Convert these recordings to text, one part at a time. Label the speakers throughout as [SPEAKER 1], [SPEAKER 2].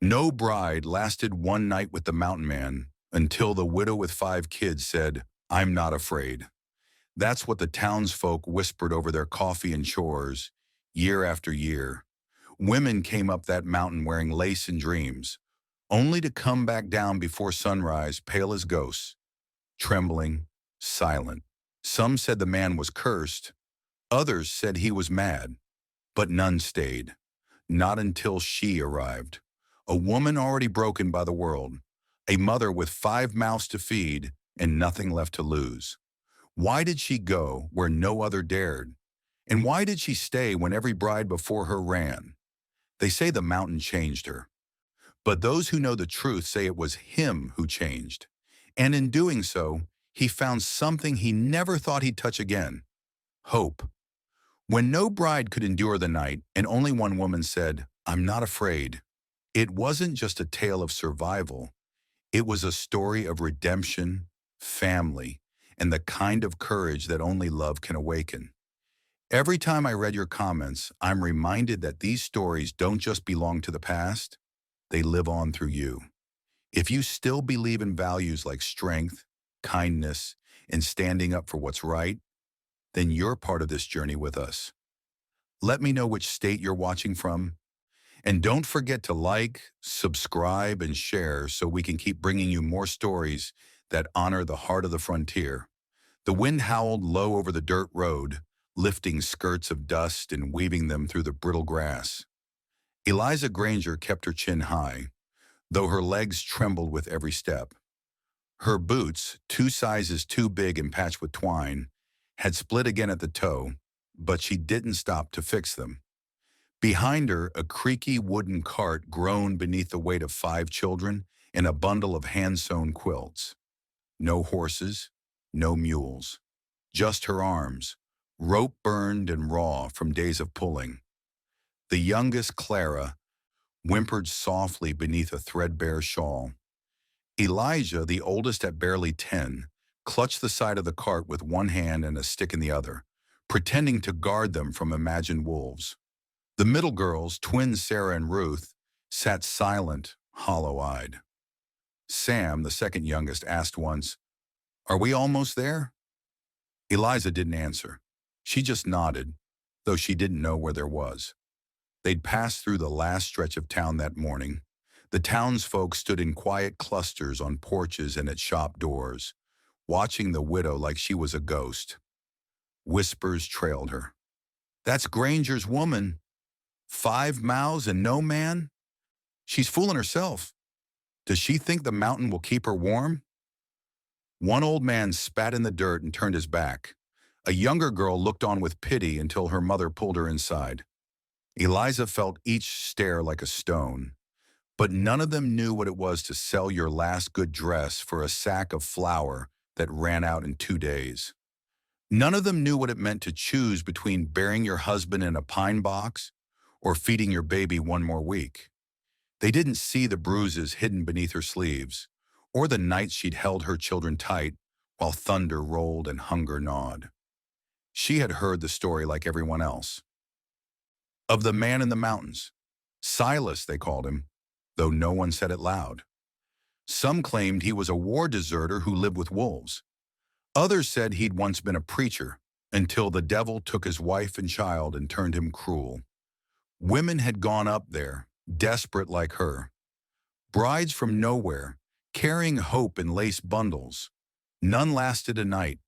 [SPEAKER 1] No bride lasted one night with the mountain man until the widow with 5 kids said, "I'm not afraid." That's what the townsfolk whispered over their coffee and chores, year after year. Women came up that mountain wearing lace and dreams, only to come back down before sunrise pale as ghosts, trembling, silent. Some said the man was cursed, others said he was mad, but none stayed. Not until she arrived. A woman already broken by the world, a mother with 5 mouths to feed and nothing left to lose. Why did she go where no other dared? And why did she stay when every bride before her ran? They say the mountain changed her, but those who know the truth say it was him who changed. And in doing so, he found something he never thought he'd touch again: hope. When no bride could endure the night and only one woman said, "I'm not afraid," it wasn't just a tale of survival. It was a story of redemption, family, and the kind of courage that only love can awaken. Every time I read your comments, I'm reminded that these stories don't just belong to the past, they live on through you. If you still believe in values like strength, kindness, and standing up for what's right, then you're part of this journey with us. Let me know which state you're watching from. And don't forget to like, subscribe, and share so we can keep bringing you more stories that honor the heart of the frontier. The wind howled low over the dirt road, lifting skirts of dust and weaving them through the brittle grass. Eliza Granger kept her chin high, though her legs trembled with every step. Her boots, 2 sizes too big and patched with twine, had split again at the toe, but she didn't stop to fix them. Behind her, a creaky wooden cart groaned beneath the weight of 5 children and a bundle of hand-sewn quilts. No horses, no mules, just her arms, rope-burned and raw from days of pulling. The youngest, Clara, whimpered softly beneath a threadbare shawl. Elijah, the oldest at barely 10, clutched the side of the cart with one hand and a stick in the other, pretending to guard them from imagined wolves. The middle girls, twins Sarah and Ruth, sat silent, hollow-eyed. Sam, the second youngest, asked once, "Are we almost there?" Eliza didn't answer. She just nodded, though she didn't know where there was. They'd passed through the last stretch of town that morning. The townsfolk stood in quiet clusters on porches and at shop doors, watching the widow like she was a ghost. Whispers trailed her. "That's Granger's woman. 5 mouths and no man? She's fooling herself. Does she think the mountain will keep her warm?" One old man spat in the dirt and turned his back. A younger girl looked on with pity until her mother pulled her inside. Eliza felt each stare like a stone, but none of them knew what it was to sell your last good dress for a sack of flour that ran out in 2 days. None of them knew what it meant to choose between burying your husband in a pine box or feeding your baby one more week. They didn't see the bruises hidden beneath her sleeves, or the nights she'd held her children tight while thunder rolled and hunger gnawed. She had heard the story like everyone else. Of the man in the mountains. Silas, they called him, though no one said it loud. Some claimed he was a war deserter who lived with wolves. Others said he'd once been a preacher, until the devil took his wife and child and turned him cruel. Women had gone up there, desperate like her. Brides from nowhere, carrying hope in lace bundles. None lasted a night.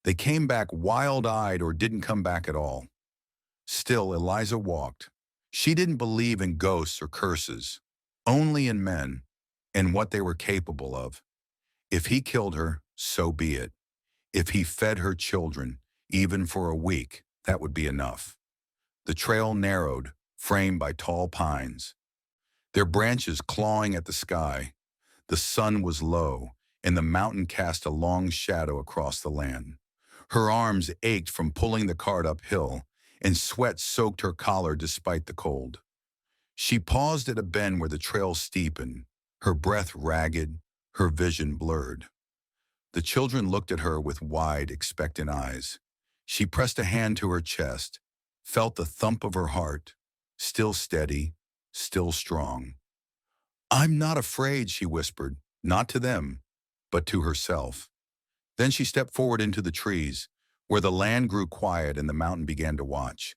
[SPEAKER 1] They came back wild-eyed or didn't come back at all. Still, Eliza walked. She didn't believe in ghosts or curses, only in men and what they were capable of. If he killed her, so be it. If he fed her children, even for a week, that would be enough. The trail narrowed, framed by tall pines, their branches clawing at the sky. The sun was low, and the mountain cast a long shadow across the land. Her arms ached from pulling the cart uphill, and sweat soaked her collar despite the cold. She paused at a bend where the trail steepened, her breath ragged, her vision blurred. The children looked at her with wide, expectant eyes. She pressed a hand to her chest, felt the thump of her heart, still steady, still strong. I'm not afraid, she whispered, not to them, but to herself. Then she stepped forward into the trees, where the land grew quiet and the mountain began to watch.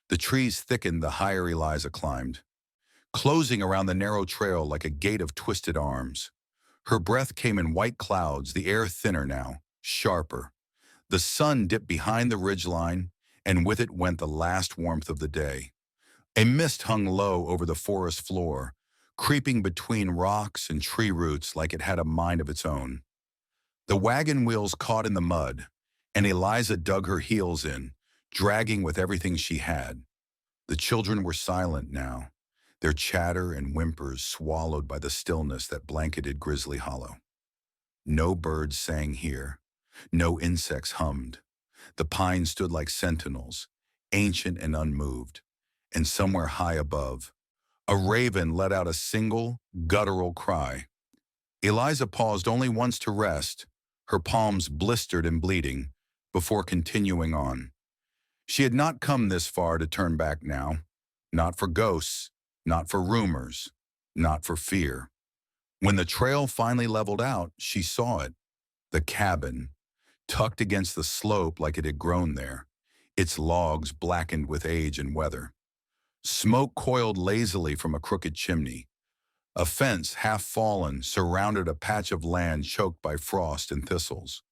[SPEAKER 1] The trees thickened the higher Eliza climbed, closing around the narrow trail like a gate of twisted arms. Her breath came in white clouds, the air thinner now, sharper. The sun dipped behind the ridgeline, and with it went the last warmth of the day. A mist hung low over the forest floor, creeping between rocks and tree roots like it had a mind of its own. The wagon wheels caught in the mud, and Eliza dug her heels in, dragging with everything she had. The children were silent now, their chatter and whimpers swallowed by the stillness that blanketed Grizzly Hollow. No birds sang here, no insects hummed. The pines stood like sentinels, ancient and unmoved, and somewhere high above, a raven let out a single, guttural cry. Eliza paused only once to rest, her palms blistered and bleeding, before continuing on. She had not come this far to turn back now, not for ghosts, not for rumors, not for fear. When the trail finally leveled out, she saw it, the cabin, tucked against the slope like it had grown there, its logs blackened with age and weather. Smoke coiled lazily from a crooked chimney. A fence, half fallen, surrounded a patch of land choked by frost and thistles.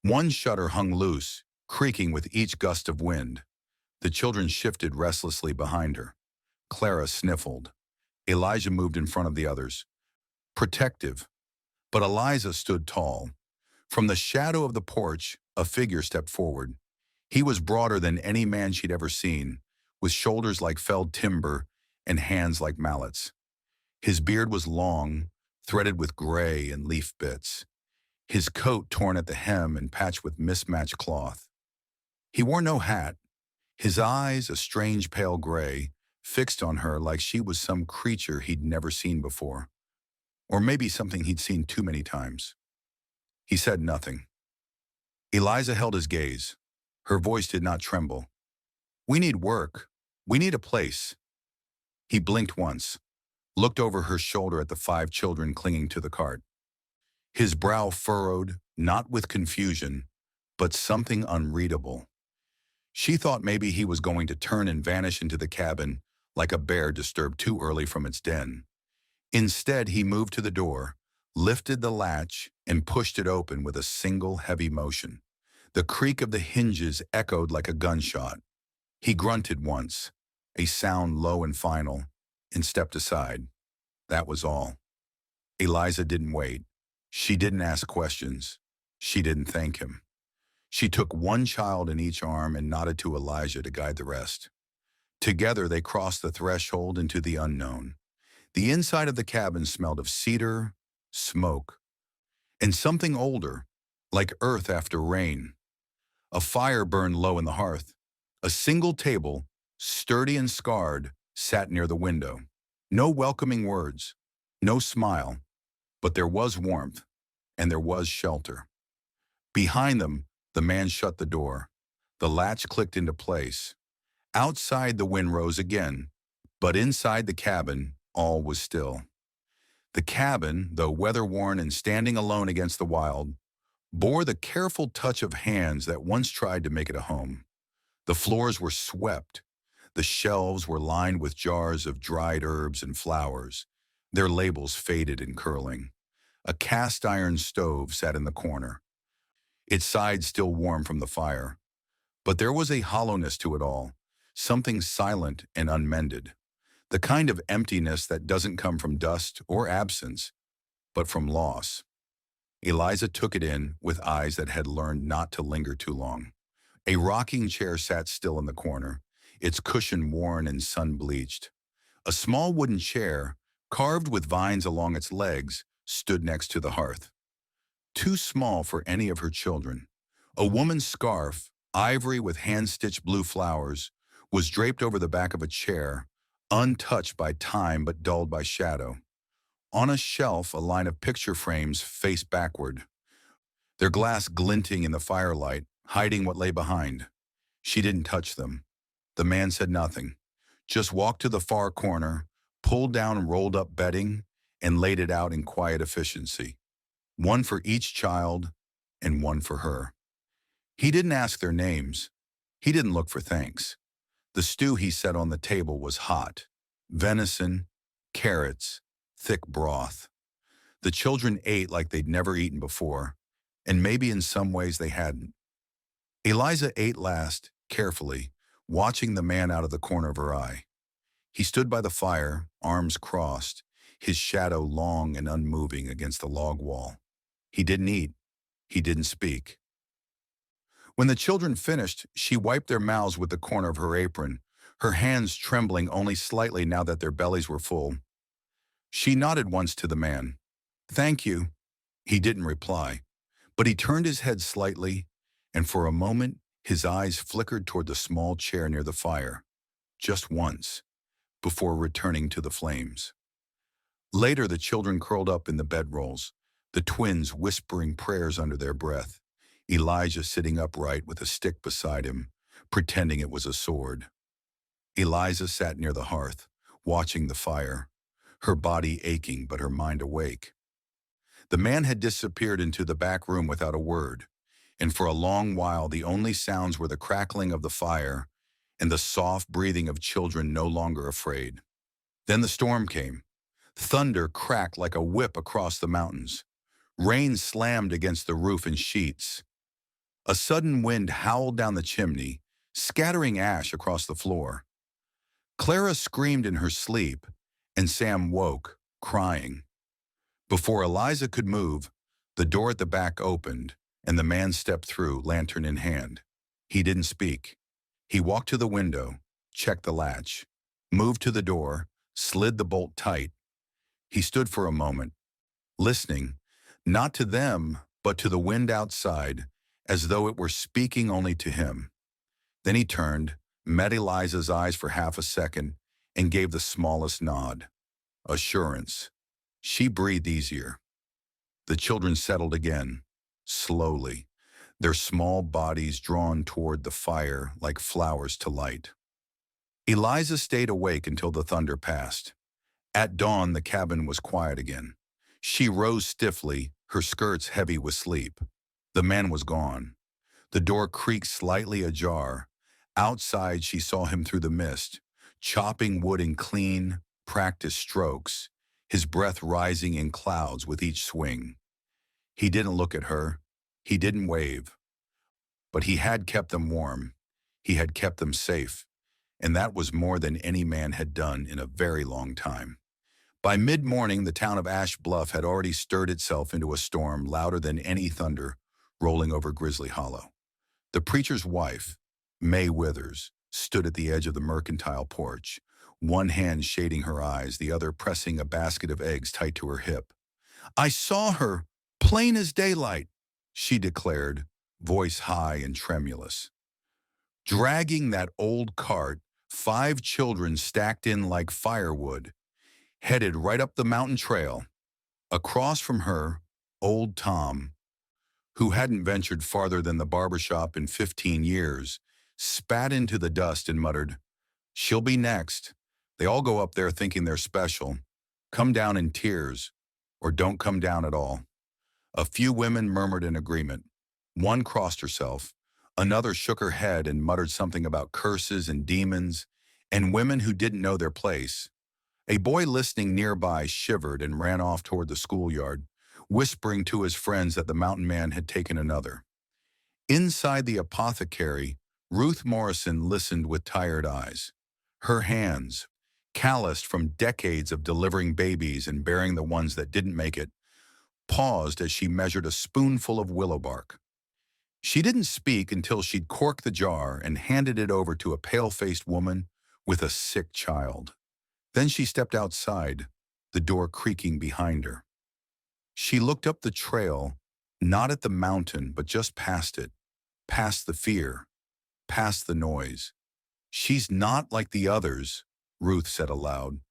[SPEAKER 1] One shutter hung loose, creaking with each gust of wind. The children shifted restlessly behind her. Clara sniffled. Elijah moved in front of the others, protective, but Eliza stood tall. From the shadow of the porch, a figure stepped forward. He was broader than any man she'd ever seen, with shoulders like felled timber and hands like mallets. His beard was long, threaded with gray and leaf bits. His coat torn at the hem and patched with mismatched cloth. He wore no hat. His eyes, a strange pale gray, fixed on her like she was some creature he'd never seen before. Or maybe something he'd seen too many times. He said nothing. Eliza held his gaze. Her voice did not tremble. We need work. We need a place. He blinked once, looked over her shoulder at the 5 children clinging to the cart. His brow furrowed, not with confusion, but something unreadable. She thought maybe he was going to turn and vanish into the cabin like a bear disturbed too early from its den. Instead, he moved to the door, lifted the latch, and pushed it open with a single heavy motion. The creak of the hinges echoed like a gunshot. He grunted once, a sound low and final, and stepped aside. That was all. Eliza didn't wait. She didn't ask questions. She didn't thank him. She took one child in each arm and nodded to Elijah to guide the rest. Together they crossed the threshold into the unknown. The inside of the cabin smelled of cedar, smoke, and something older, like earth after rain. A fire burned low in the hearth. A single table, sturdy and scarred, sat near the window. No welcoming words, no smile, but there was warmth, and there was shelter. Behind them, the man shut the door. The latch clicked into place. Outside, the wind rose again, but inside the cabin, all was still. The cabin, though weather-worn and standing alone against the wild, bore the careful touch of hands that once tried to make it a home. The floors were swept. The shelves were lined with jars of dried herbs and flowers, their labels faded and curling. A cast-iron stove sat in the corner, its sides still warm from the fire. But there was a hollowness to it all, something silent and unmended. The kind of emptiness that doesn't come from dust or absence, but from loss. Eliza took it in with eyes that had learned not to linger too long. A rocking chair sat still in the corner, its cushion worn and sun-bleached. A small wooden chair, carved with vines along its legs, stood next to the hearth. Too small for any of her children. A woman's scarf, ivory with hand-stitched blue flowers, was draped over the back of a chair, untouched by time but dulled by shadow. On a shelf, a line of picture frames faced backward, their glass glinting in the firelight, hiding what lay behind. She didn't touch them. The man said nothing, just walked to the far corner, pulled down rolled-up bedding, and laid it out in quiet efficiency. One for each child and one for her. He didn't ask their names. He didn't look for thanks. The stew he set on the table was hot. Venison, carrots, thick broth. The children ate like they'd never eaten before, and maybe in some ways they hadn't. Eliza ate last, carefully, watching the man out of the corner of her eye. He stood by the fire, arms crossed, his shadow long and unmoving against the log wall. He didn't eat. He didn't speak. When the children finished, she wiped their mouths with the corner of her apron, her hands trembling only slightly now that their bellies were full. She nodded once to the man. "Thank you." He didn't reply, but he turned his head slightly, and for a moment his eyes flickered toward the small chair near the fire, just once, before returning to the flames. Later, the children curled up in the bedrolls, the twins whispering prayers under their breath, Elijah sitting upright with a stick beside him, pretending it was a sword. Eliza sat near the hearth, watching the fire, her body aching but her mind awake. The man had disappeared into the back room without a word, and for a long while the only sounds were the crackling of the fire and the soft breathing of children no longer afraid. Then the storm came. Thunder cracked like a whip across the mountains. Rain slammed against the roof in sheets. A sudden wind howled down the chimney, scattering ash across the floor. Clara screamed in her sleep, and Sam woke, crying. Before Eliza could move, the door at the back opened, and the man stepped through, lantern in hand. He didn't speak. He walked to the window, checked the latch, moved to the door, slid the bolt tight. He stood for a moment, listening, not to them, but to the wind outside, as though it were speaking only to him. Then he turned, met Eliza's eyes for half a second, and gave the smallest nod. Assurance. She breathed easier. The children settled again, slowly, their small bodies drawn toward the fire like flowers to light. Eliza stayed awake until the thunder passed. At dawn, the cabin was quiet again. She rose stiffly, her skirts heavy with sleep. The man was gone. The door creaked slightly ajar. Outside, she saw him through the mist, chopping wood in clean, practiced strokes, his breath rising in clouds with each swing. He didn't look at her. He didn't wave. But he had kept them warm. He had kept them safe. And that was more than any man had done in a very long time. By mid-morning, the town of Ash Bluff had already stirred itself into a storm louder than any thunder rolling over Grizzly Hollow. The preacher's wife, May Withers, stood at the edge of the mercantile porch, one hand shading her eyes, the other pressing a basket of eggs tight to her hip. "I saw her, plain as daylight," she declared, voice high and tremulous. Dragging that old cart, 5 children stacked in like firewood, headed right up the mountain trail. Across from her, old Tom, who hadn't ventured farther than the barbershop in 15 years, spat into the dust and muttered, "She'll be next. They all go up there thinking they're special. Come down in tears, or don't come down at all." A few women murmured in agreement. One crossed herself. Another shook her head and muttered something about curses and demons, and women who didn't know their place. A boy listening nearby shivered and ran off toward the schoolyard, whispering to his friends that the mountain man had taken another. Inside the apothecary, Ruth Morrison listened with tired eyes. Her hands, calloused from decades of delivering babies and bearing the ones that didn't make it, paused as she measured a spoonful of willow bark. She didn't speak until she'd corked the jar and handed it over to a pale-faced woman with a sick child. Then she stepped outside, the door creaking behind her. She looked up the trail, not at the mountain, but just past it, past the fear, past the noise. "She's not like the others," Ruth said aloud,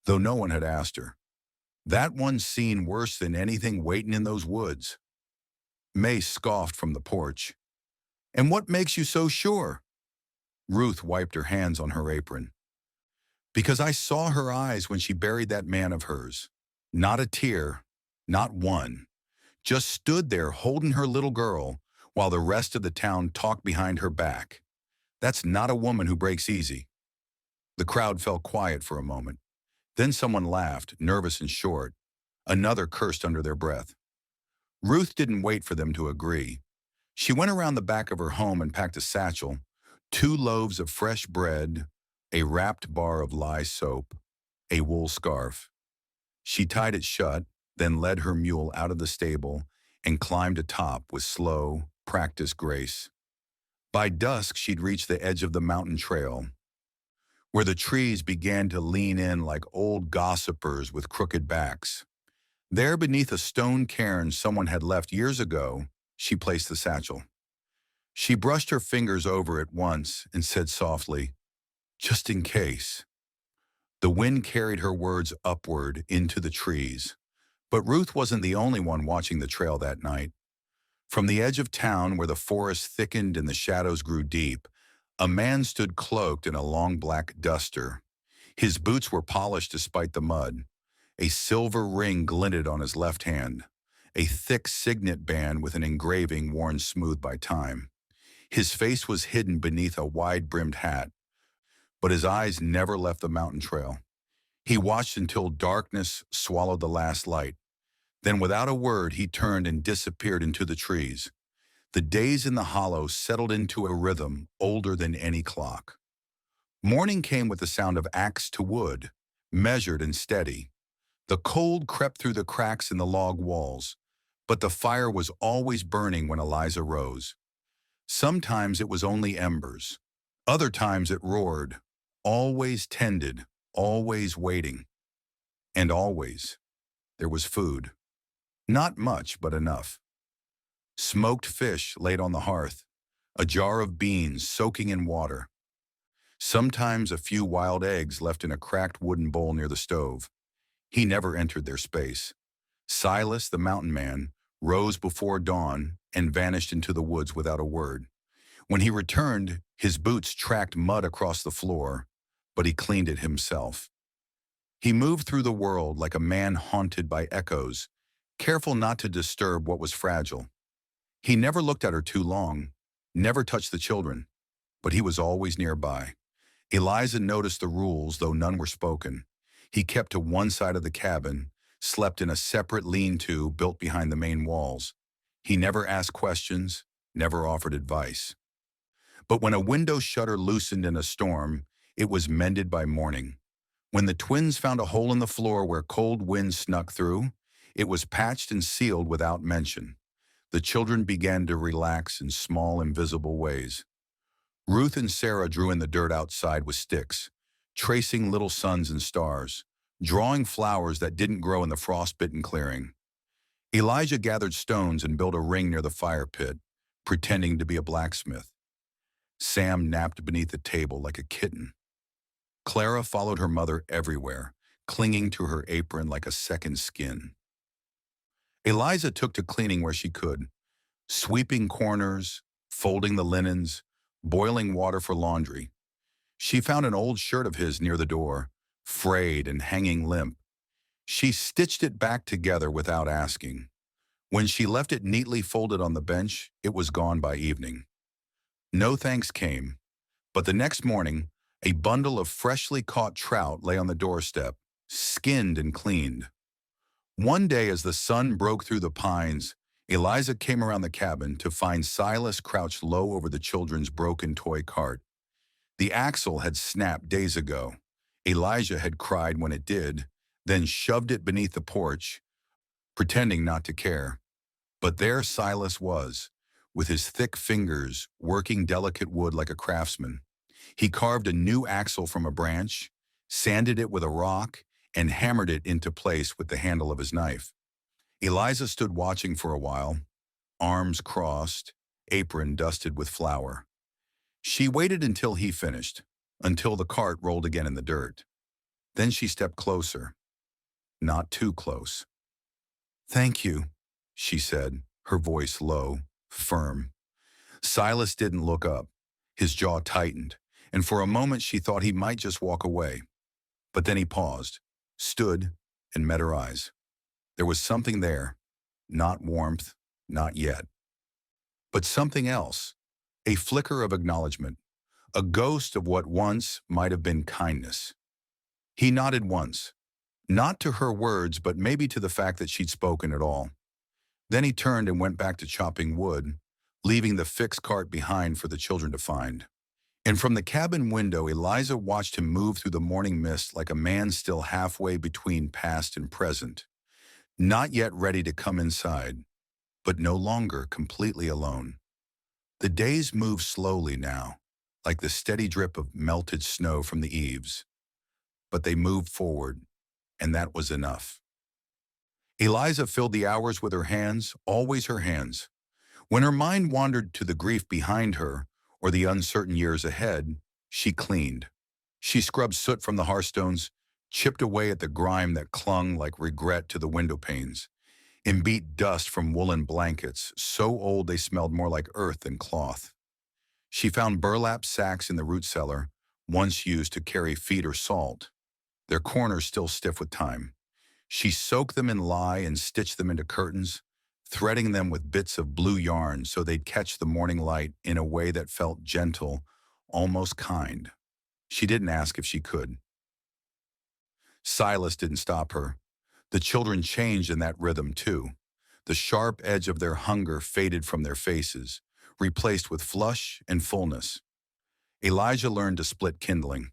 [SPEAKER 1] though no one had asked her. "That one's seen worse than anything waiting in those woods." May scoffed from the porch. "And what makes you so sure?" Ruth wiped her hands on her apron. "Because I saw her eyes when she buried that man of hers. Not a tear, not one. Just stood there holding her little girl while the rest of the town talked behind her back. That's not a woman who breaks easy. The crowd fell quiet for a moment. Then someone laughed, nervous and short. Another cursed under their breath. Ruth didn't wait for them to agree. She went around the back of her home and packed a satchel, 2 loaves of fresh bread, a wrapped bar of lye soap, a wool scarf. She tied it shut, then led her mule out of the stable and climbed atop with slow, practiced grace. By dusk, she'd reached the edge of the mountain trail, where the trees began to lean in like old gossipers with crooked backs. There, beneath a stone cairn someone had left years ago, she placed the satchel. She brushed her fingers over it once and said softly, "Just in case." The wind carried her words upward into the trees. But Ruth wasn't the only one watching the trail that night. From the edge of town, where the forest thickened and the shadows grew deep, a man stood cloaked in a long black duster. His boots were polished despite the mud. A silver ring glinted on his left hand, a thick signet band with an engraving worn smooth by time. His face was hidden beneath a wide-brimmed hat, but his eyes never left the mountain trail. He watched until darkness swallowed the last light. Then without a word, he turned and disappeared into the trees. The days in the hollow settled into a rhythm older than any clock. Morning came with the sound of axe to wood, measured and steady. The cold crept through the cracks in the log walls, but the fire was always burning when Eliza rose. Sometimes it was only embers. Other times it roared, always tended, always waiting. And always, there was food. Not much, but enough. Smoked fish laid on the hearth, a jar of beans soaking in water. Sometimes a few wild eggs left in a cracked wooden bowl near the stove. He never entered their space. Silas, the mountain man, rose before dawn and vanished into the woods without a word. When he returned, his boots tracked mud across the floor, but he cleaned it himself. He moved through the world like a man haunted by echoes, careful not to disturb what was fragile. He never looked at her too long, never touched the children, but he was always nearby. Eliza noticed the rules, though none were spoken. He kept to one side of the cabin, slept in a separate lean-to built behind the main walls. He never asked questions, never offered advice. But when a window shutter loosened in a storm, it was mended by morning. When the twins found a hole in the floor where cold winds snuck through, it was patched and sealed without mention. The children began to relax in small, invisible ways. Ruth and Sarah drew in the dirt outside with sticks, tracing little suns and stars, drawing flowers that didn't grow in the frostbitten clearing. Elijah gathered stones and built a ring near the fire pit, pretending to be a blacksmith. Sam napped beneath the table like a kitten. Clara followed her mother everywhere, clinging to her apron like a second skin. Eliza took to cleaning where she could, sweeping corners, folding the linens, boiling water for laundry. She found an old shirt of his near the door, frayed and hanging limp. She stitched it back together without asking. When she left it neatly folded on the bench, it was gone by evening. No thanks came, but the next morning, a bundle of freshly caught trout lay on the doorstep, skinned and cleaned. One day as the sun broke through the pines, Eliza came around the cabin to find Silas crouched low over the children's broken toy cart. The axle had snapped days ago. Elijah had cried when it did, then shoved it beneath the porch, pretending not to care. But there Silas was, with his thick fingers working delicate wood like a craftsman. He carved a new axle from a branch, sanded it with a rock, and hammered it into place with the handle of his knife. Eliza stood watching for a while, arms crossed, apron dusted with flour. She waited until he finished, until the cart rolled again in the dirt. Then she stepped closer, not too close. "Thank you," she said, her voice low, firm. Silas didn't look up. His jaw tightened, and for a moment she thought he might just walk away. But then he paused, stood, and met her eyes. There was something there, not warmth, not yet, but something else, a flicker of acknowledgement, a ghost of what once might have been kindness. He nodded once, not to her words, but maybe to the fact that she'd spoken at all. Then he turned and went back to chopping wood, leaving the fixed cart behind for the children to find. And from the cabin window, Eliza watched him move through the morning mist like a man still halfway between past and present, not yet ready to come inside, but no longer completely alone. The days moved slowly now, like the steady drip of melted snow from the eaves, but they moved forward, and that was enough. Eliza filled the hours with her hands, always her hands. When her mind wandered to the grief behind her or the uncertain years ahead, she cleaned. She scrubbed soot from the hearthstones, chipped away at the grime that clung like regret to the window panes, and beat dust from woolen blankets, so old they smelled more like earth than cloth. She found burlap sacks in the root cellar, once used to carry feed or salt, their corners still stiff with time. She soaked them in lye and stitched them into curtains, threading them with bits of blue yarn so they'd catch the morning light in a way that felt gentle, almost kind. She didn't ask if she could. Silas didn't stop her. The children changed in that rhythm too. The sharp edge of their hunger faded from their faces, replaced with flush and fullness. Elijah learned to split kindling.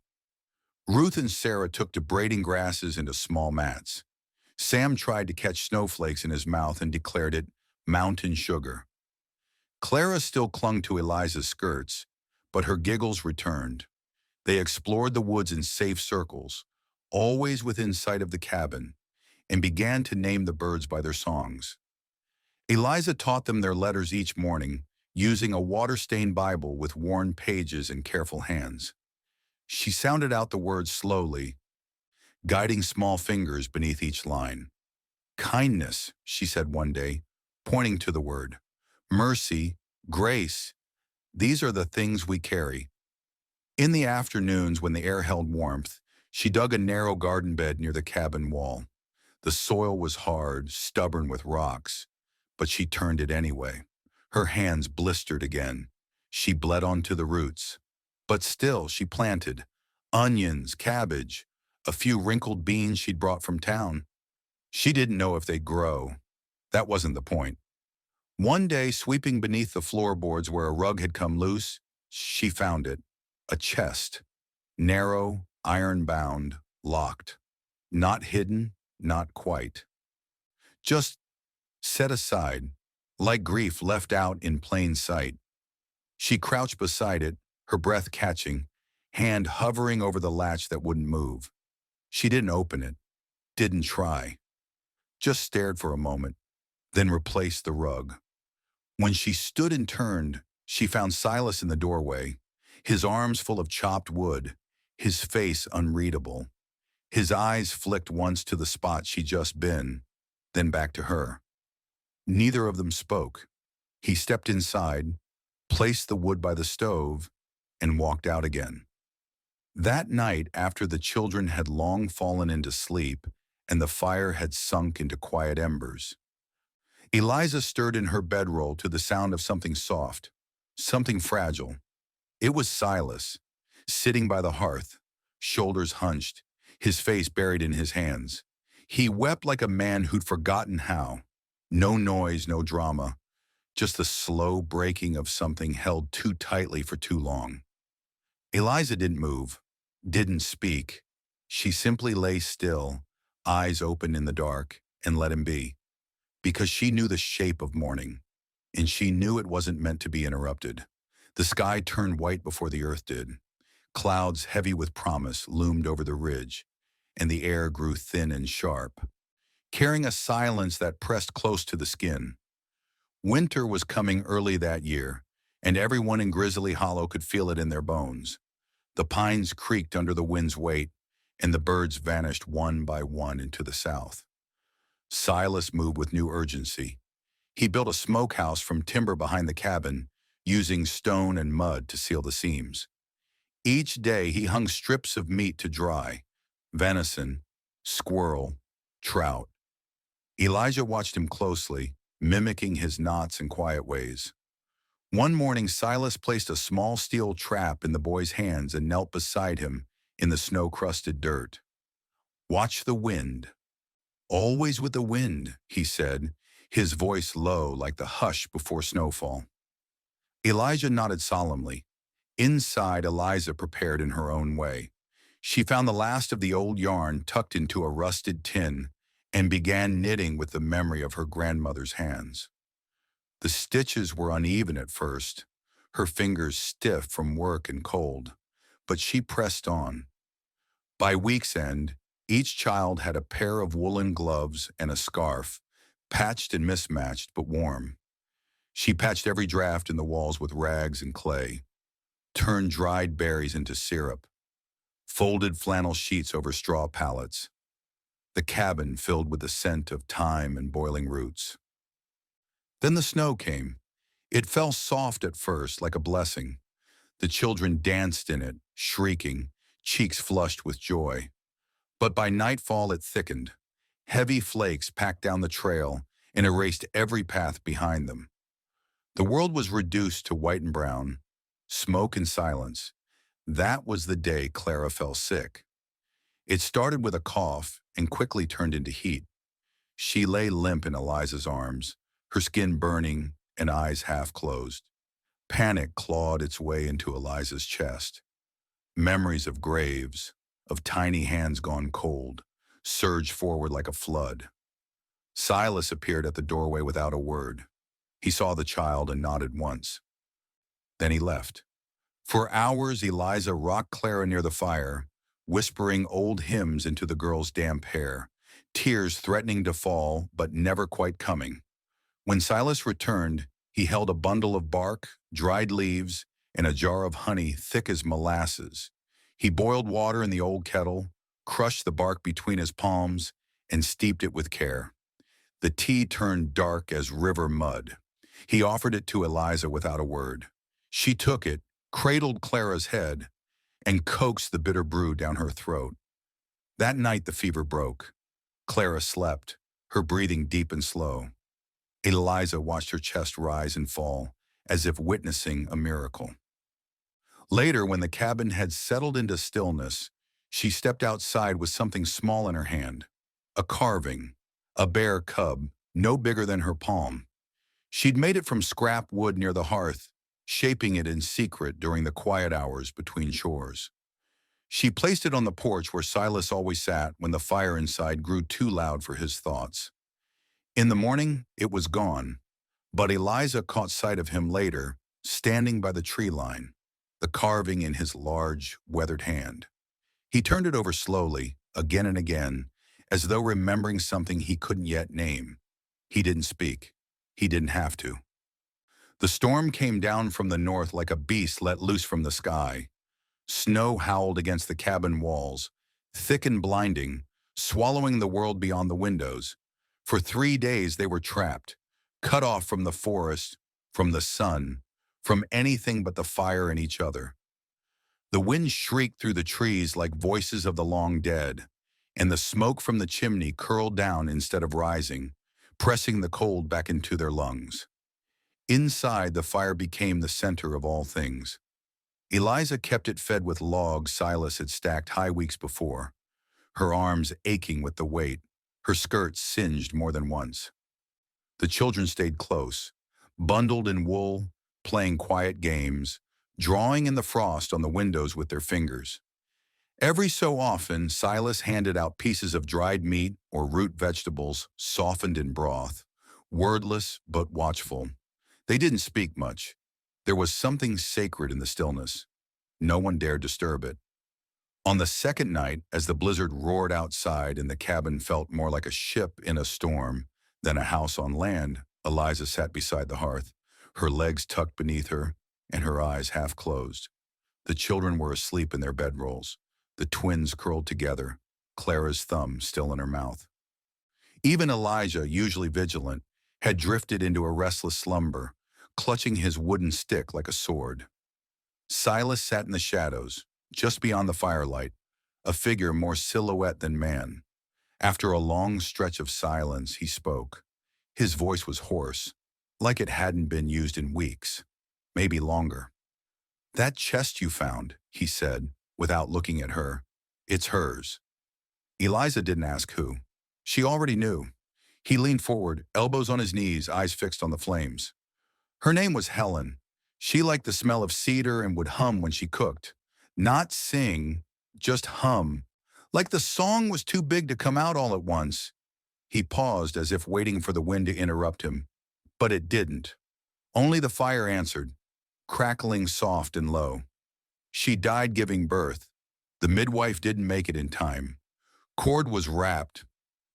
[SPEAKER 1] Ruth and Sarah took to braiding grasses into small mats. Sam tried to catch snowflakes in his mouth and declared it mountain sugar. Clara still clung to Eliza's skirts, but her giggles returned. They explored the woods in safe circles, always within sight of the cabin, and began to name the birds by their songs. Eliza taught them their letters each morning, using a water-stained Bible with worn pages and careful hands. She sounded out the words slowly, guiding small fingers beneath each line. Kindness, she said one day, pointing to the word. Mercy, grace, these are the things we carry. In the afternoons, when the air held warmth, she dug a narrow garden bed near the cabin wall. The soil was hard, stubborn with rocks, but she turned it anyway. Her hands blistered again. She bled onto the roots. But still, she planted onions, cabbage, a few wrinkled beans she'd brought from town. She didn't know if they'd grow. That wasn't the point. One day, sweeping beneath the floorboards where a rug had come loose, she found it. A chest. Narrow, iron-bound, locked. Not hidden, not quite. Just set aside, like grief left out in plain sight. She crouched beside it, her breath catching, hand hovering over the latch that wouldn't move. She didn't open it, didn't try, just stared for a moment, then replaced the rug. When she stood and turned, she found Silas in the doorway, his arms full of chopped wood, his face unreadable. His eyes flicked once to the spot she'd just been, then back to her. Neither of them spoke. He stepped inside, placed the wood by the stove, and walked out again. That night, after the children had long fallen into sleep and the fire had sunk into quiet embers, Eliza stirred in her bedroll to the sound of something soft, something fragile. It was Silas, sitting by the hearth, shoulders hunched, his face buried in his hands. He wept like a man who'd forgotten how. No noise, no drama, just the slow breaking of something held too tightly for too long. Eliza didn't move, didn't speak. She simply lay still, eyes open in the dark, and let him be. Because she knew the shape of morning, and she knew it wasn't meant to be interrupted. The sky turned white before the earth did. Clouds heavy with promise loomed over the ridge, and the air grew thin and sharp, carrying a silence that pressed close to the skin. Winter was coming early that year, and everyone in Grizzly Hollow could feel it in their bones. The pines creaked under the wind's weight, and the birds vanished one by one into the south. Silas moved with new urgency. He built a smokehouse from timber behind the cabin, using stone and mud to seal the seams. Each day he hung strips of meat to dry, venison, squirrel, trout. Elijah watched him closely, mimicking his knots and quiet ways. One morning, Silas placed a small steel trap in the boy's hands and knelt beside him in the snow-crusted dirt. "Watch the wind. Always with the wind," he said, his voice low like the hush before snowfall. Elijah nodded solemnly. Inside, Eliza prepared in her own way. She found the last of the old yarn tucked into a rusted tin and began knitting with the memory of her grandmother's hands. The stitches were uneven at first, her fingers stiff from work and cold, but she pressed on. By week's end, each child had a pair of woolen gloves and a scarf, patched and mismatched but warm. She patched every draft in the walls with rags and clay, turned dried berries into syrup, folded flannel sheets over straw pallets, the cabin filled with the scent of thyme and boiling roots. Then the snow came. It fell soft at first, like a blessing. The children danced in it, shrieking, cheeks flushed with joy. But by nightfall it thickened. Heavy flakes packed down the trail and erased every path behind them. The world was reduced to white and brown, smoke and silence. That was the day Clara fell sick. It started with a cough and quickly turned into heat. She lay limp in Eliza's arms, her skin burning and eyes half closed. Panic clawed its way into Eliza's chest. Memories of graves, of tiny hands gone cold, surged forward like a flood. Silas appeared at the doorway without a word. He saw the child and nodded once. Then he left. For hours, Eliza rocked Clara near the fire, whispering old hymns into the girl's damp hair, tears threatening to fall but never quite coming. When Silas returned, he held a bundle of bark, dried leaves, and a jar of honey thick as molasses. He boiled water in the old kettle, crushed the bark between his palms, and steeped it with care. The tea turned dark as river mud. He offered it to Eliza without a word. She took it, cradled Clara's head, and coaxed the bitter brew down her throat. That night the fever broke. Clara slept, her breathing deep and slow. Eliza watched her chest rise and fall, as if witnessing a miracle. Later, when the cabin had settled into stillness, she stepped outside with something small in her hand. A carving, a bear cub, no bigger than her palm. She'd made it from scrap wood near the hearth, shaping it in secret during the quiet hours between chores. She placed it on the porch where Silas always sat when the fire inside grew too loud for his thoughts. In the morning, it was gone, but Eliza caught sight of him later, standing by the tree line, the carving in his large, weathered hand. He turned it over slowly, again and again, as though remembering something he couldn't yet name. He didn't speak. He didn't have to. The storm came down from the north like a beast let loose from the sky. Snow howled against the cabin walls, thick and blinding, swallowing the world beyond the windows. For 3 days they were trapped, cut off from the forest, from the sun, from anything but the fire and each other. The wind shrieked through the trees like voices of the long dead, and the smoke from the chimney curled down instead of rising, pressing the cold back into their lungs. Inside, the fire became the center of all things. Eliza kept it fed with logs Silas had stacked high weeks before, her arms aching with the weight, her skirts singed more than once. The children stayed close, bundled in wool, playing quiet games, drawing in the frost on the windows with their fingers. Every so often, Silas handed out pieces of dried meat or root vegetables softened in broth, wordless but watchful. They didn't speak much. There was something sacred in the stillness. No one dared disturb it. On the second night, as the blizzard roared outside and the cabin felt more like a ship in a storm than a house on land, Eliza sat beside the hearth, her legs tucked beneath her and her eyes half closed. The children were asleep in their bedrolls, the twins curled together, Clara's thumb still in her mouth. Even Elijah, usually vigilant, had drifted into a restless slumber, clutching his wooden stick like a sword. Silas sat in the shadows, just beyond the firelight, a figure more silhouette than man. After a long stretch of silence, he spoke. His voice was hoarse, like it hadn't been used in weeks, maybe longer. That chest you found, he said, without looking at her. It's hers. Eliza didn't ask who. She already knew. He leaned forward, elbows on his knees, eyes fixed on the flames. Her name was Helen. She liked the smell of cedar and would hum when she cooked. Not sing, just hum. Like the song was too big to come out all at once. He paused as if waiting for the wind to interrupt him. But it didn't. Only the fire answered, crackling soft and low. She died giving birth. The midwife didn't make it in time. Cord was wrapped,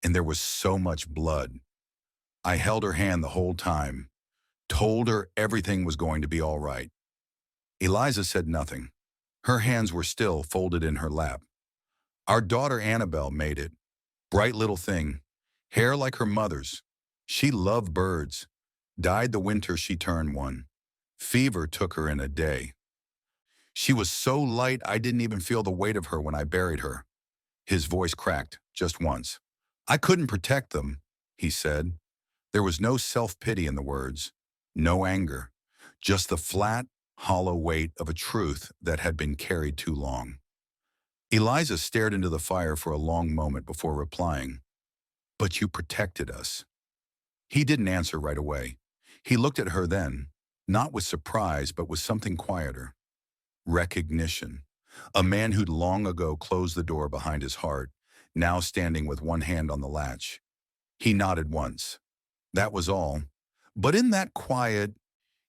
[SPEAKER 1] and there was so much blood. I held her hand the whole time, told her everything was going to be all right. Eliza said nothing. Her hands were still folded in her lap. Our daughter Annabelle made it. Bright little thing, hair like her mother's. She loved birds. Died the winter she turned one. Fever took her in a day. She was so light I didn't even feel the weight of her when I buried her. His voice cracked, just once. I couldn't protect them, he said. There was no self-pity in the words, no anger, just the flat, hollow weight of a truth that had been carried too long. Eliza stared into the fire for a long moment before replying, but you protected us. He didn't answer right away. He looked at her then, not with surprise, but with something quieter. Recognition. A man who'd long ago closed the door behind his heart, now standing with one hand on the latch. He nodded once. That was all. But in that quiet,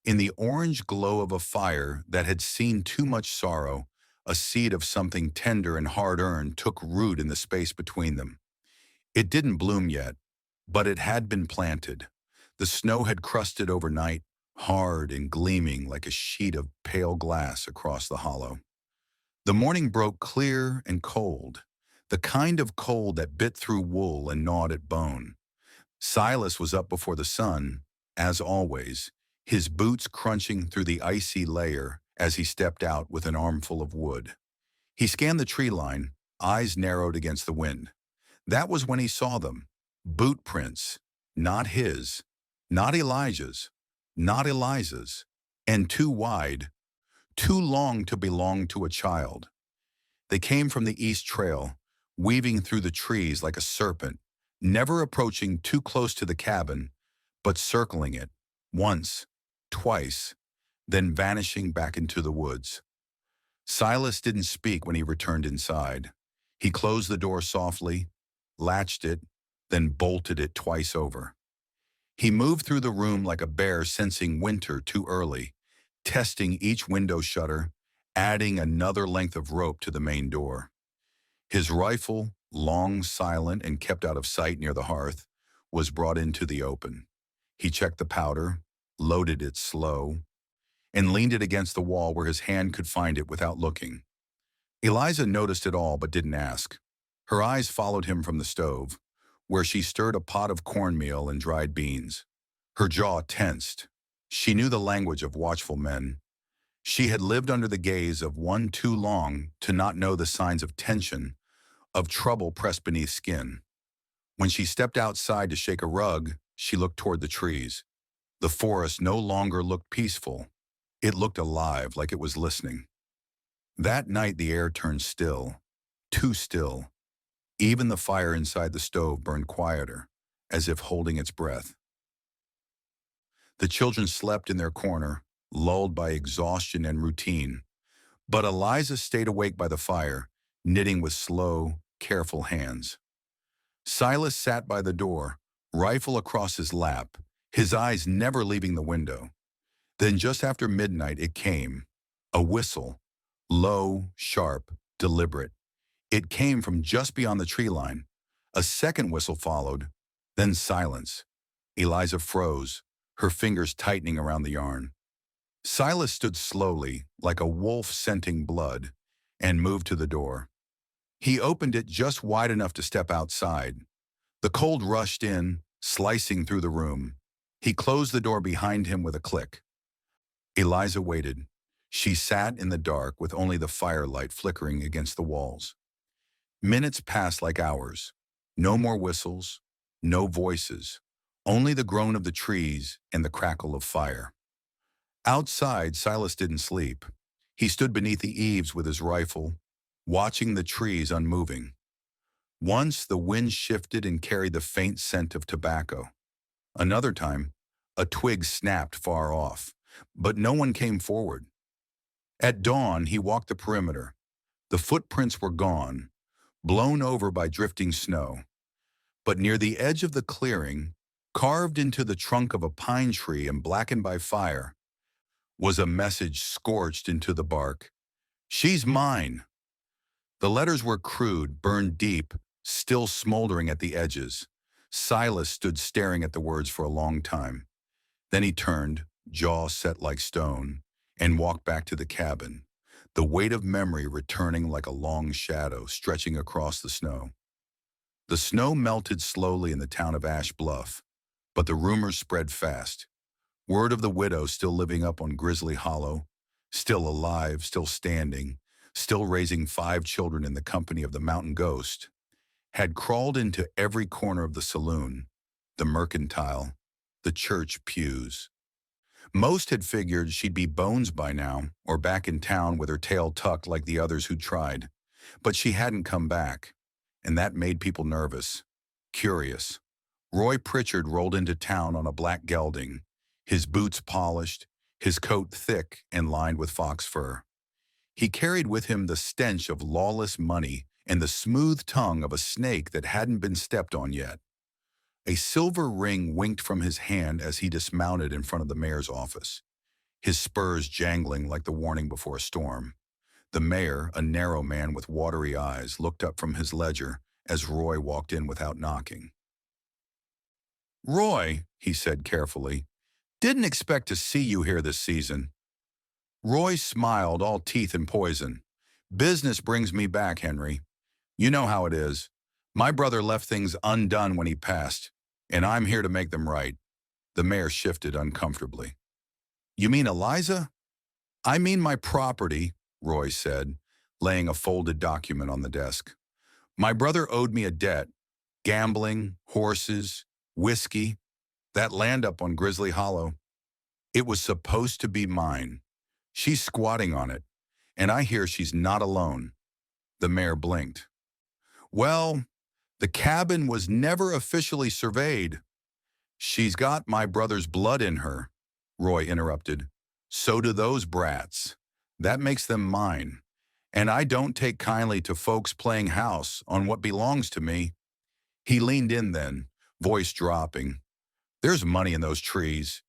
[SPEAKER 1] in the orange glow of a fire that had seen too much sorrow, a seed of something tender and hard-earned took root in the space between them. It didn't bloom yet, but it had been planted. The snow had crusted overnight, hard and gleaming like a sheet of pale glass across the hollow. The morning broke clear and cold, the kind of cold that bit through wool and gnawed at bone. Silas was up before the sun, as always, his boots crunching through the icy layer as he stepped out with an armful of wood. He scanned the tree line, eyes narrowed against the wind. That was when he saw them. Boot prints, not his, not Elijah's, not Eliza's, and too wide, too long to belong to a child. They came from the east trail, weaving through the trees like a serpent, never approaching too close to the cabin, but circling it, once, twice, then vanishing back into the woods. Silas didn't speak when he returned inside. He closed the door softly, latched it, then bolted it twice over. He moved through the room like a bear sensing winter too early, testing each window shutter, adding another length of rope to the main door. His rifle, long, silent, and kept out of sight near the hearth, was brought into the open. He checked the powder, loaded it slow, and leaned it against the wall where his hand could find it without looking. Eliza noticed it all but didn't ask. Her eyes followed him from the stove, where she stirred a pot of cornmeal and dried beans. Her jaw tensed. She knew the language of watchful men. She had lived under the gaze of one too long to not know the signs of tension, of trouble pressed beneath skin. When she stepped outside to shake a rug, she looked toward the trees. The forest no longer looked peaceful. It looked alive, like it was listening. That night the air turned still, too still. Even the fire inside the stove burned quieter, as if holding its breath. The children slept in their corner, lulled by exhaustion and routine. But Eliza stayed awake by the fire, knitting with slow, careful hands. Silas sat by the door, rifle across his lap, his eyes never leaving the window. Then just after midnight it came, a whistle, low, sharp, deliberate. It came from just beyond the tree line. A second whistle followed, then silence. Eliza froze, her fingers tightening around the yarn. Silas stood slowly, like a wolf scenting blood, and moved to the door. He opened it just wide enough to step outside. The cold rushed in, slicing through the room. He closed the door behind him with a click. Eliza waited. She sat in the dark with only the firelight flickering against the walls. Minutes passed like hours. No more whistles, no voices, only the groan of the trees and the crackle of fire. Outside, Silas didn't sleep. He stood beneath the eaves with his rifle, watching the trees unmoving. Once the wind shifted and carried the faint scent of tobacco. Another time, a twig snapped far off, but no one came forward. At dawn, he walked the perimeter. The footprints were gone, blown over by drifting snow. But near the edge of the clearing, carved into the trunk of a pine tree and blackened by fire, was a message scorched into the bark. "She's mine." The letters were crude, burned deep, still smoldering at the edges. Silas stood staring at the words for a long time. Then he turned, jaw set like stone, and walked back to the cabin, the weight of memory returning like a long shadow stretching across the snow. The snow melted slowly in the town of Ash Bluff, but the rumors spread fast. Word of the widow still living up on Grizzly Hollow, still alive, still standing, still raising 5 children in the company of the mountain ghost, had crawled into every corner of the saloon, the mercantile, the church pews. Most had figured she'd be bones by now, or back in town with her tail tucked like the others who'd tried. But she hadn't come back, and that made people nervous, curious. Roy Pritchard rolled into town on a black gelding, his boots polished, his coat thick and lined with fox fur. He carried with him the stench of lawless money and the smooth tongue of a snake that hadn't been stepped on yet. A silver ring winked from his hand as he dismounted in front of the mayor's office, his spurs jangling like the warning before a storm. The mayor, a narrow man with watery eyes, looked up from his ledger as Roy walked in without knocking. "Roy," he said carefully, "didn't expect to see you here this season." Roy smiled, all teeth and poison. "Business brings me back, Henry. You know how it is. My brother left things undone when he passed, and I'm here to make them right." The mayor shifted uncomfortably. "You mean Eliza?" "I mean my property," Roy said, laying a folded document on the desk. "My brother owed me a debt. Gambling, horses, whiskey, that land up on Grizzly Hollow. It was supposed to be mine. She's squatting on it, and I hear she's not alone." The mayor blinked. "Well, the cabin was never officially surveyed." "She's got my brother's blood in her," Roy interrupted. "So do those brats. That makes them mine. And I don't take kindly to folks playing house on what belongs to me." He leaned in then, voice dropping. "There's money in those trees.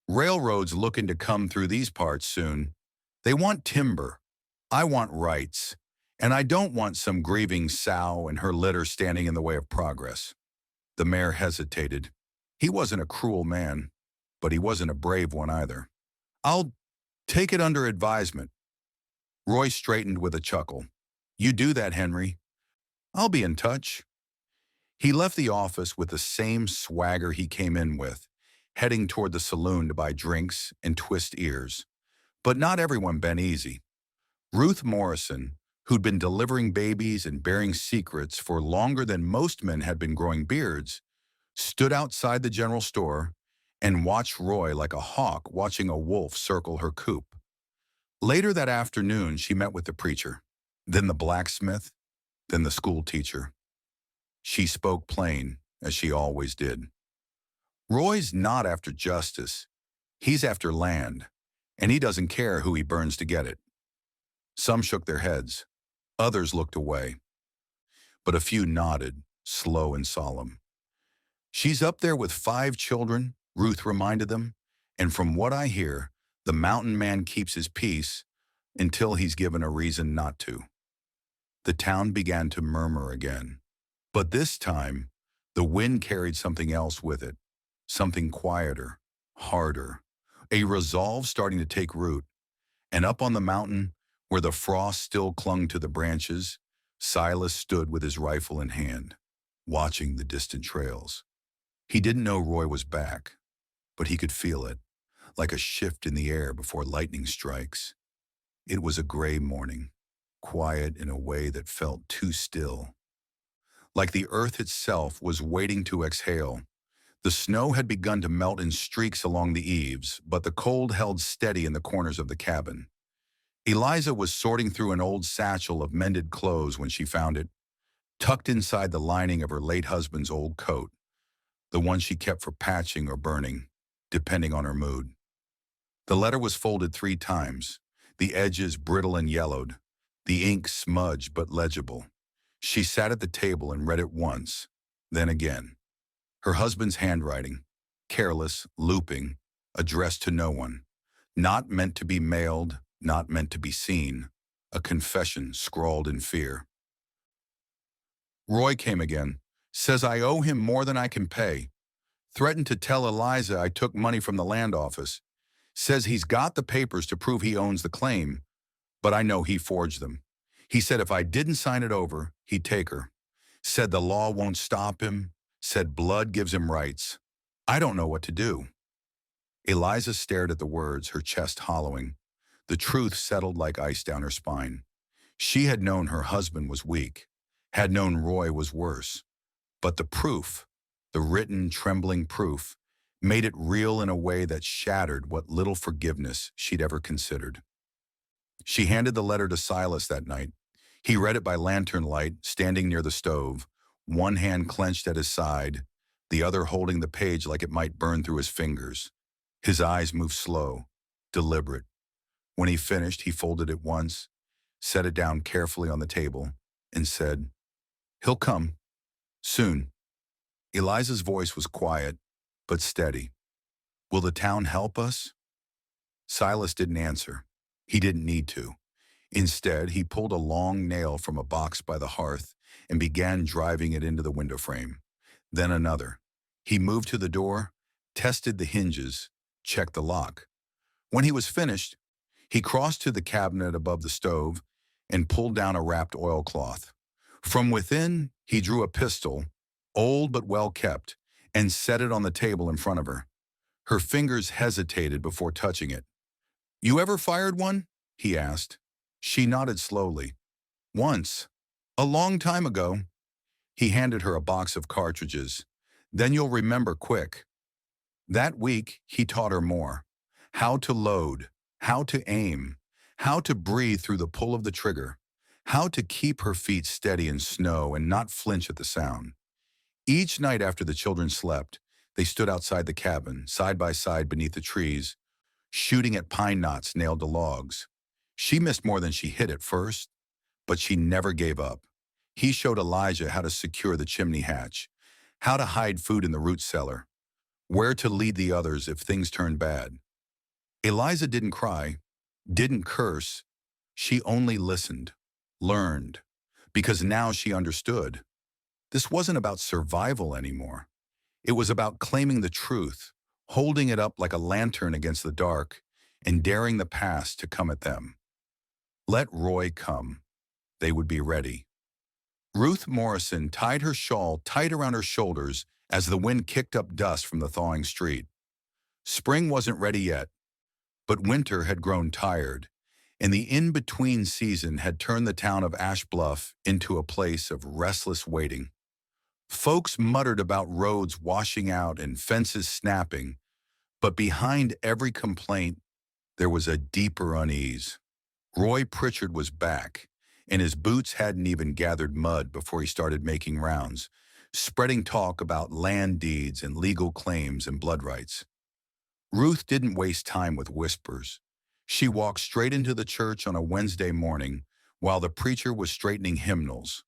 [SPEAKER 1] Railroads looking to come through these parts soon. They want timber. I want rights. And I don't want some grieving sow and her litter standing in the way of progress." The mayor hesitated. He wasn't a cruel man, but he wasn't a brave one either. "I'll take it under advisement." Roy straightened with a chuckle. "You do that, Henry. I'll be in touch." He left the office with the same swagger he came in with, heading toward the saloon to buy drinks and twist ears. But not everyone bent easy. Ruth Morrison, who'd been delivering babies and bearing secrets for longer than most men had been growing beards, stood outside the general store and watched Roy like a hawk watching a wolf circle her coop. Later that afternoon, she met with the preacher, then the blacksmith, then the school teacher. She spoke plain, as she always did. "Roy's not after justice. He's after land, and he doesn't care who he burns to get it." Some shook their heads. Others looked away. But a few nodded, slow and solemn. "She's up there with 5 children," Ruth reminded them, "and from what I hear, the mountain man keeps his peace until he's given a reason not to." The town began to murmur again. But this time, the wind carried something else with it, something quieter, harder, a resolve starting to take root. And up on the mountain, where the frost still clung to the branches, Silas stood with his rifle in hand, watching the distant trails. He didn't know Roy was back, but he could feel it, like a shift in the air before lightning strikes. It was a gray morning, quiet in a way that felt too still. like the earth itself was waiting to exhale. The snow had begun to melt in streaks along the eaves, but the cold held steady in the corners of the cabin. Eliza was sorting through an old satchel of mended clothes when she found it, tucked inside the lining of her late husband's old coat, the one she kept for patching or burning, depending on her mood. The letter was folded 3 times, the edges brittle and yellowed, the ink smudged but legible. She sat at the table and read it once, then again. Her husband's handwriting, careless, looping, addressed to no one, not meant to be mailed, not meant to be seen, a confession scrawled in fear. Roy came again, says I owe him more than I can pay, threatened to tell Eliza I took money from the land office, says he's got the papers to prove he owns the claim, but I know he forged them. He said if I didn't sign it over, he'd take her. Said the law won't stop him, said blood gives him rights. I don't know what to do. Eliza stared at the words, her chest hollowing. The truth settled like ice down her spine. She had known her husband was weak, had known Roy was worse. But the proof, the written, trembling proof, made it real in a way that shattered what little forgiveness she'd ever considered. She handed the letter to Silas that night. He read it by lantern light, standing near the stove, one hand clenched at his side, the other holding the page like it might burn through his fingers. His eyes moved slow, deliberate. When he finished, he folded it once, set it down carefully on the table, and said, "He'll come. Soon." Eliza's voice was quiet, but steady. "Will the town help us?" Silas didn't answer. He didn't need to. Instead, he pulled a long nail from a box by the hearth and began driving it into the window frame. Then another. He moved to the door, tested the hinges, checked the lock. When he was finished, he crossed to the cabinet above the stove and pulled down a wrapped oilcloth. From within, he drew a pistol, old but well kept, and set it on the table in front of her. Her fingers hesitated before touching it. "You ever fired one?" he asked. She nodded slowly. "Once. A long time ago." He handed her a box of cartridges. "Then you'll remember quick." That week, he taught her more. How to load, how to aim, how to breathe through the pull of the trigger, how to keep her feet steady in snow and not flinch at the sound. Each night after the children slept, they stood outside the cabin, side by side beneath the trees, shooting at pine knots nailed to logs. She missed more than she hit at first, but she never gave up. He showed Elijah how to secure the chimney hatch, how to hide food in the root cellar, where to lead the others if things turned bad. Eliza didn't cry, didn't curse. She only listened, learned, because now she understood. This wasn't about survival anymore. It was about claiming the truth, holding it up like a lantern against the dark, and daring the past to come at them. Let Roy come. They would be ready. Ruth Morrison tied her shawl tight around her shoulders as the wind kicked up dust from the thawing street. Spring wasn't ready yet, but winter had grown tired, and the in-between season had turned the town of Ash Bluff into a place of restless waiting. Folks muttered about roads washing out and fences snapping, but behind every complaint, there was a deeper unease. Roy Pritchard was back, and his boots hadn't even gathered mud before he started making rounds, spreading talk about land deeds and legal claims and blood rights. Ruth didn't waste time with whispers. She walked straight into the church on a Wednesday morning while the preacher was straightening hymnals.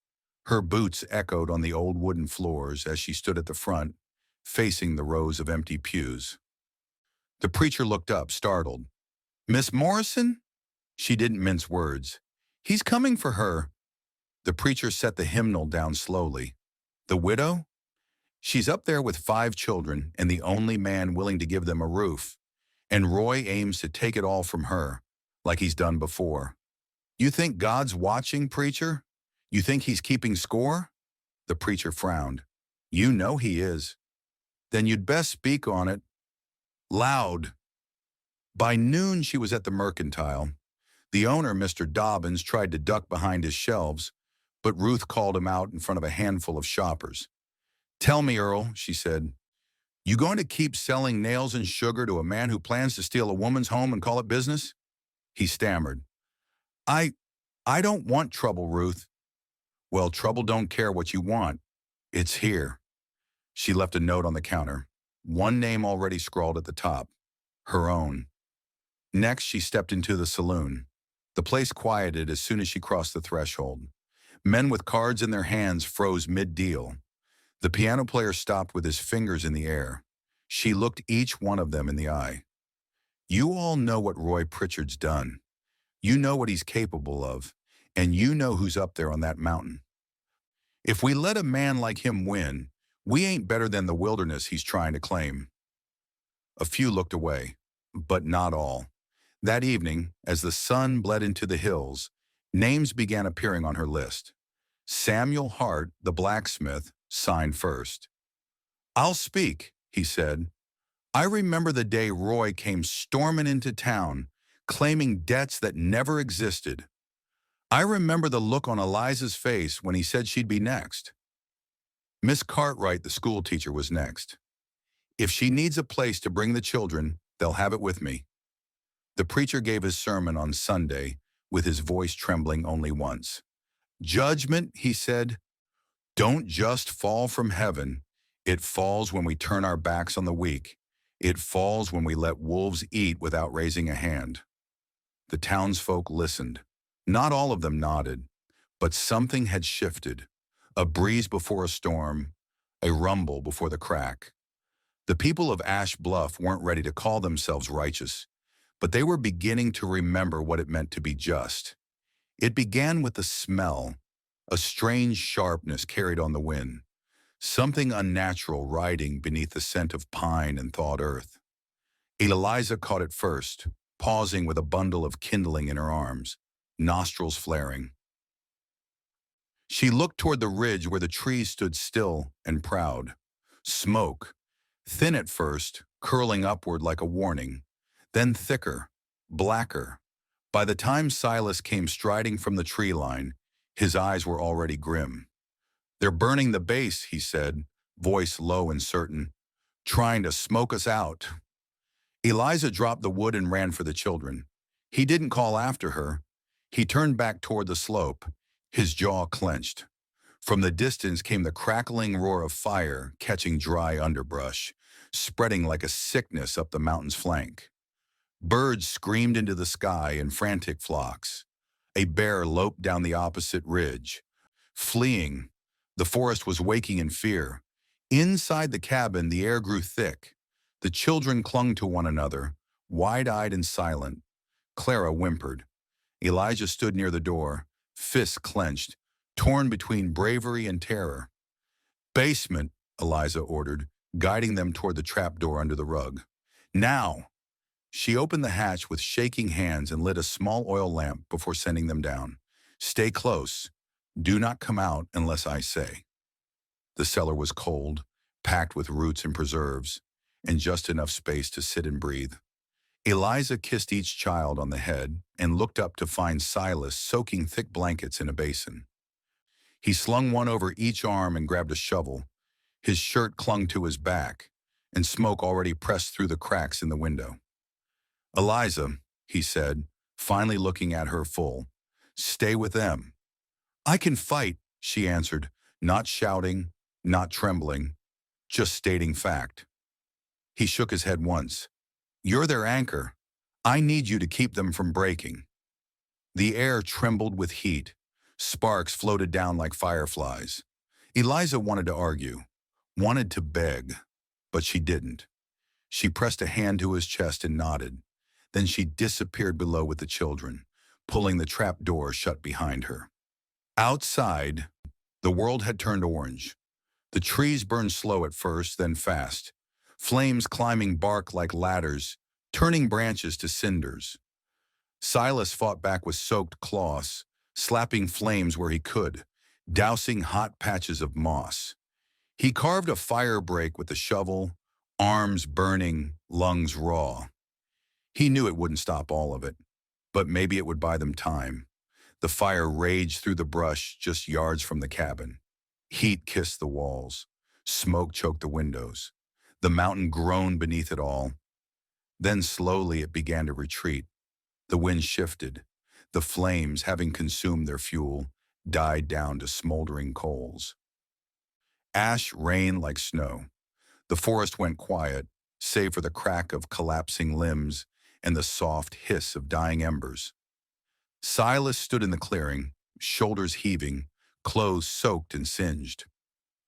[SPEAKER 1] Her boots echoed on the old wooden floors as she stood at the front, facing the rows of empty pews. The preacher looked up, startled. "Miss Morrison?" She didn't mince words. "He's coming for her." The preacher set the hymnal down slowly. "The widow? She's up there with 5 children and the only man willing to give them a roof. And Roy aims to take it all from her, like he's done before." "You think God's watching, preacher? You think he's keeping score?" The preacher frowned. "You know he is." "Then you'd best speak on it. Loud." By noon, she was at the mercantile. The owner, Mr. Dobbins, tried to duck behind his shelves, but Ruth called him out in front of a handful of shoppers. "Tell me, Earl," she said, "you going to keep selling nails and sugar to a man who plans to steal a woman's home and call it business?" He stammered. I, I don't want trouble, Ruth." "Well, trouble don't care what you want. It's here." She left a note on the counter, one name already scrawled at the top, her own. Next, she stepped into the saloon. The place quieted as soon as she crossed the threshold. Men with cards in their hands froze mid-deal. The piano player stopped with his fingers in the air. She looked each one of them in the eye. "You all know what Roy Pritchard's done. You know what he's capable of, and you know who's up there on that mountain. If we let a man like him win, we ain't better than the wilderness he's trying to claim." A few looked away, but not all. That evening, as the sun bled into the hills, names began appearing on her list. Samuel Hart, the blacksmith, signed first. "I'll speak," he said. "I remember the day Roy came storming into town, claiming debts that never existed. I remember the look on Eliza's face when he said she'd be next." Miss Cartwright, the school teacher, was next. "If she needs a place to bring the children, they'll have it with me." The preacher gave his sermon on Sunday, with his voice trembling only once. "Judgment," he said, "don't just fall from heaven. It falls when we turn our backs on the weak. It falls when we let wolves eat without raising a hand." The townsfolk listened. Not all of them nodded, but something had shifted. A breeze before a storm, a rumble before the crack. The people of Ash Bluff weren't ready to call themselves righteous, but they were beginning to remember what it meant to be just. It began with the smell, a strange sharpness carried on the wind, something unnatural riding beneath the scent of pine and thawed earth. Eliza caught it first, pausing with a bundle of kindling in her arms, nostrils flaring. She looked toward the ridge where the trees stood still and proud. Smoke, thin at first, curling upward like a warning, then thicker, blacker. By the time Silas came striding from the tree line, his eyes were already grim. "They're burning the base," he said, voice low and certain, "trying to smoke us out." Eliza dropped the wood and ran for the children. He didn't call after her. He turned back toward the slope, his jaw clenched. From the distance came the crackling roar of fire catching dry underbrush, spreading like a sickness up the mountain's flank. Birds screamed into the sky in frantic flocks. A bear loped down the opposite ridge. Fleeing, the forest was waking in fear. Inside the cabin, the air grew thick. The children clung to one another, wide-eyed and silent. Clara whimpered. Elijah stood near the door, fists clenched, torn between bravery and terror. "Basement," Eliza ordered, guiding them toward the trapdoor under the rug. "Now!" She opened the hatch with shaking hands and lit a small oil lamp before sending them down. "Stay close. Do not come out unless I say." The cellar was cold, packed with roots and preserves, and just enough space to sit and breathe. Eliza kissed each child on the head and looked up to find Silas soaking thick blankets in a basin. He slung one over each arm and grabbed a shovel. His shirt clung to his back, and smoke already pressed through the cracks in the window. "Eliza," he said, finally looking at her full, "stay with them." "I can fight," she answered, not shouting, not trembling, just stating fact. He shook his head once. "You're their anchor. I need you to keep them from breaking." The air trembled with heat. Sparks floated down like fireflies. Eliza wanted to argue, wanted to beg, but she didn't. She pressed a hand to his chest and nodded. Then she disappeared below with the children, pulling the trap door shut behind her. Outside, the world had turned orange. The trees burned slow at first, then fast, flames climbing bark like ladders, turning branches to cinders. Silas fought back with soaked cloths, slapping flames where he could, dousing hot patches of moss. He carved a fire break with the shovel, arms burning, lungs raw. He knew it wouldn't stop all of it, but maybe it would buy them time. The fire raged through the brush just yards from the cabin. Heat kissed the walls. Smoke choked the windows. The mountain groaned beneath it all. Then slowly it began to retreat. The wind shifted. The flames, having consumed their fuel, died down to smoldering coals. Ash rained like snow. The forest went quiet, save for the crack of collapsing limbs and the soft hiss of dying embers. Silas stood in the clearing, shoulders heaving, clothes soaked and singed.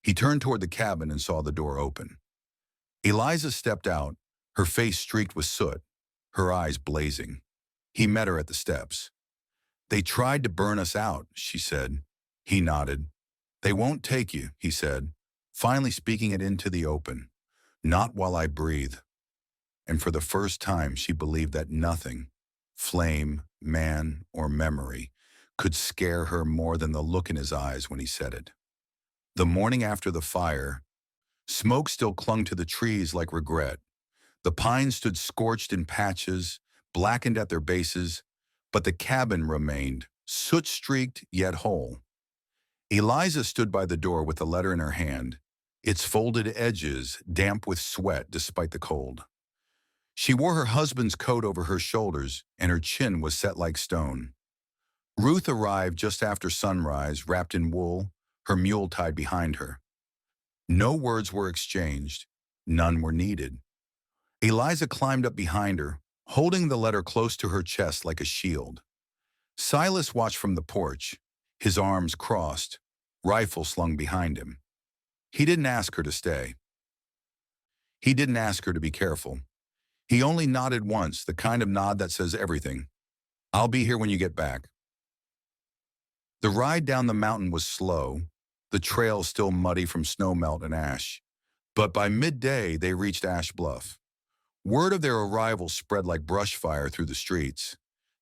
[SPEAKER 1] He turned toward the cabin and saw the door open. Eliza stepped out, her face streaked with soot, her eyes blazing. He met her at the steps. "They tried to burn us out," she said. He nodded. "They won't take you," he said, finally speaking it into the open. "Not while I breathe." And for the first time she believed that nothing, flame, man, or memory, could scare her more than the look in his eyes when he said it. The morning after the fire, smoke still clung to the trees like regret. The pines stood scorched in patches, blackened at their bases, but the cabin remained, soot-streaked yet whole. Eliza stood by the door with the letter in her hand, its folded edges damp with sweat despite the cold. She wore her husband's coat over her shoulders, and her chin was set like stone. Ruth arrived just after sunrise, wrapped in wool, her mule tied behind her. No words were exchanged. None were needed. Eliza climbed up behind her, holding the letter close to her chest like a shield. Silas watched from the porch, his arms crossed, rifle slung behind him. He didn't ask her to stay. He didn't ask her to be careful. He only nodded once, the kind of nod that says everything. "I'll be here when you get back." The ride down the mountain was slow, the trail still muddy from snowmelt and ash. But by midday, they reached Ash Bluff. Word of their arrival spread like brush fire through the streets.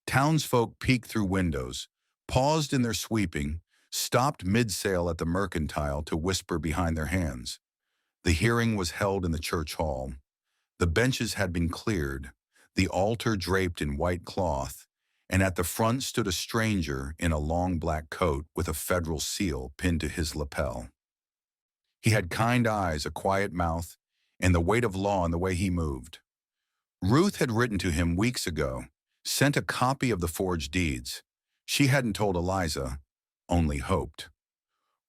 [SPEAKER 1] Townsfolk peeked through windows, paused in their sweeping, stopped mid-sail at the mercantile to whisper behind their hands. The hearing was held in the church hall. The benches had been cleared, the altar draped in white cloth, and at the front stood a stranger in a long black coat with a federal seal pinned to his lapel. He had kind eyes, a quiet mouth, and the weight of law in the way he moved. Ruth had written to him weeks ago, sent a copy of the forged deeds. She hadn't told Eliza, only hoped.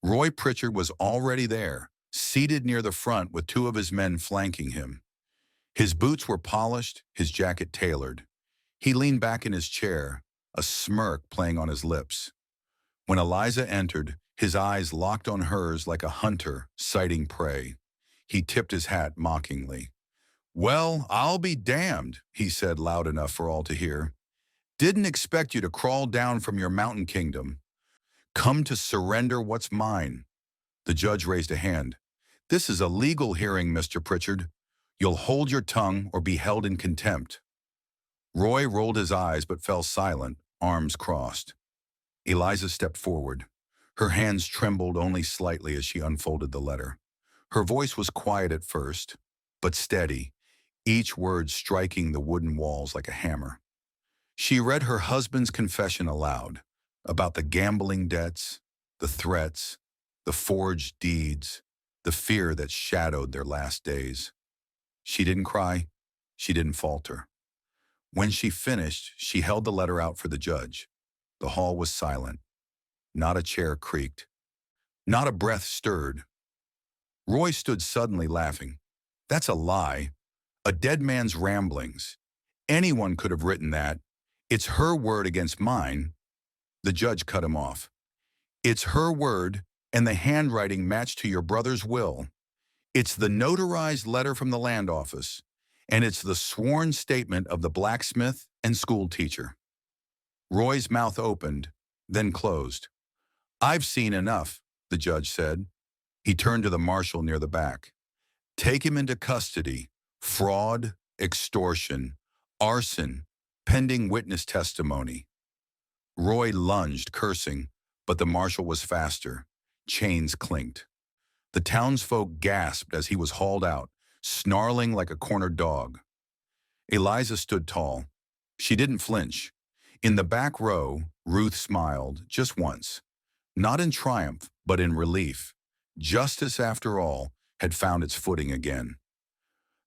[SPEAKER 1] Roy Pritchard was already there, seated near the front with two of his men flanking him. His boots were polished, his jacket tailored. He leaned back in his chair, a smirk playing on his lips. When Eliza entered, his eyes locked on hers like a hunter sighting prey. He tipped his hat mockingly. "Well, I'll be damned," he said loud enough for all to hear. "Didn't expect you to crawl down from your mountain kingdom. Come to surrender what's mine." The judge raised a hand. "This is a legal hearing, Mr. Pritchard. You'll hold your tongue or be held in contempt." Roy rolled his eyes but fell silent, arms crossed. Eliza stepped forward. Her hands trembled only slightly as she unfolded the letter. Her voice was quiet at first, but steady, each word striking the wooden walls like a hammer. She read her husband's confession aloud, about the gambling debts, the threats, the forged deeds, the fear that shadowed their last days. She didn't cry. She didn't falter. When she finished, she held the letter out for the judge. The hall was silent. Not a chair creaked. Not a breath stirred. Roy stood suddenly laughing. "That's a lie. A dead man's ramblings. Anyone could have written that. It's her word against mine." The judge cut him off. "It's her word, and the handwriting matched to your brother's will. It's the notarized letter from the land office, and it's the sworn statement of the blacksmith and school teacher." Roy's mouth opened, then closed. "I've seen enough," the judge said. He turned to the marshal near the back. "Take him into custody. Fraud, extortion, arson, pending witness testimony." Roy lunged, cursing, but the marshal was faster. Chains clinked. The townsfolk gasped as he was hauled out, snarling like a cornered dog. Eliza stood tall. She didn't flinch. In the back row, Ruth smiled, just once, not in triumph, but in relief. Justice, after all, had found its footing again.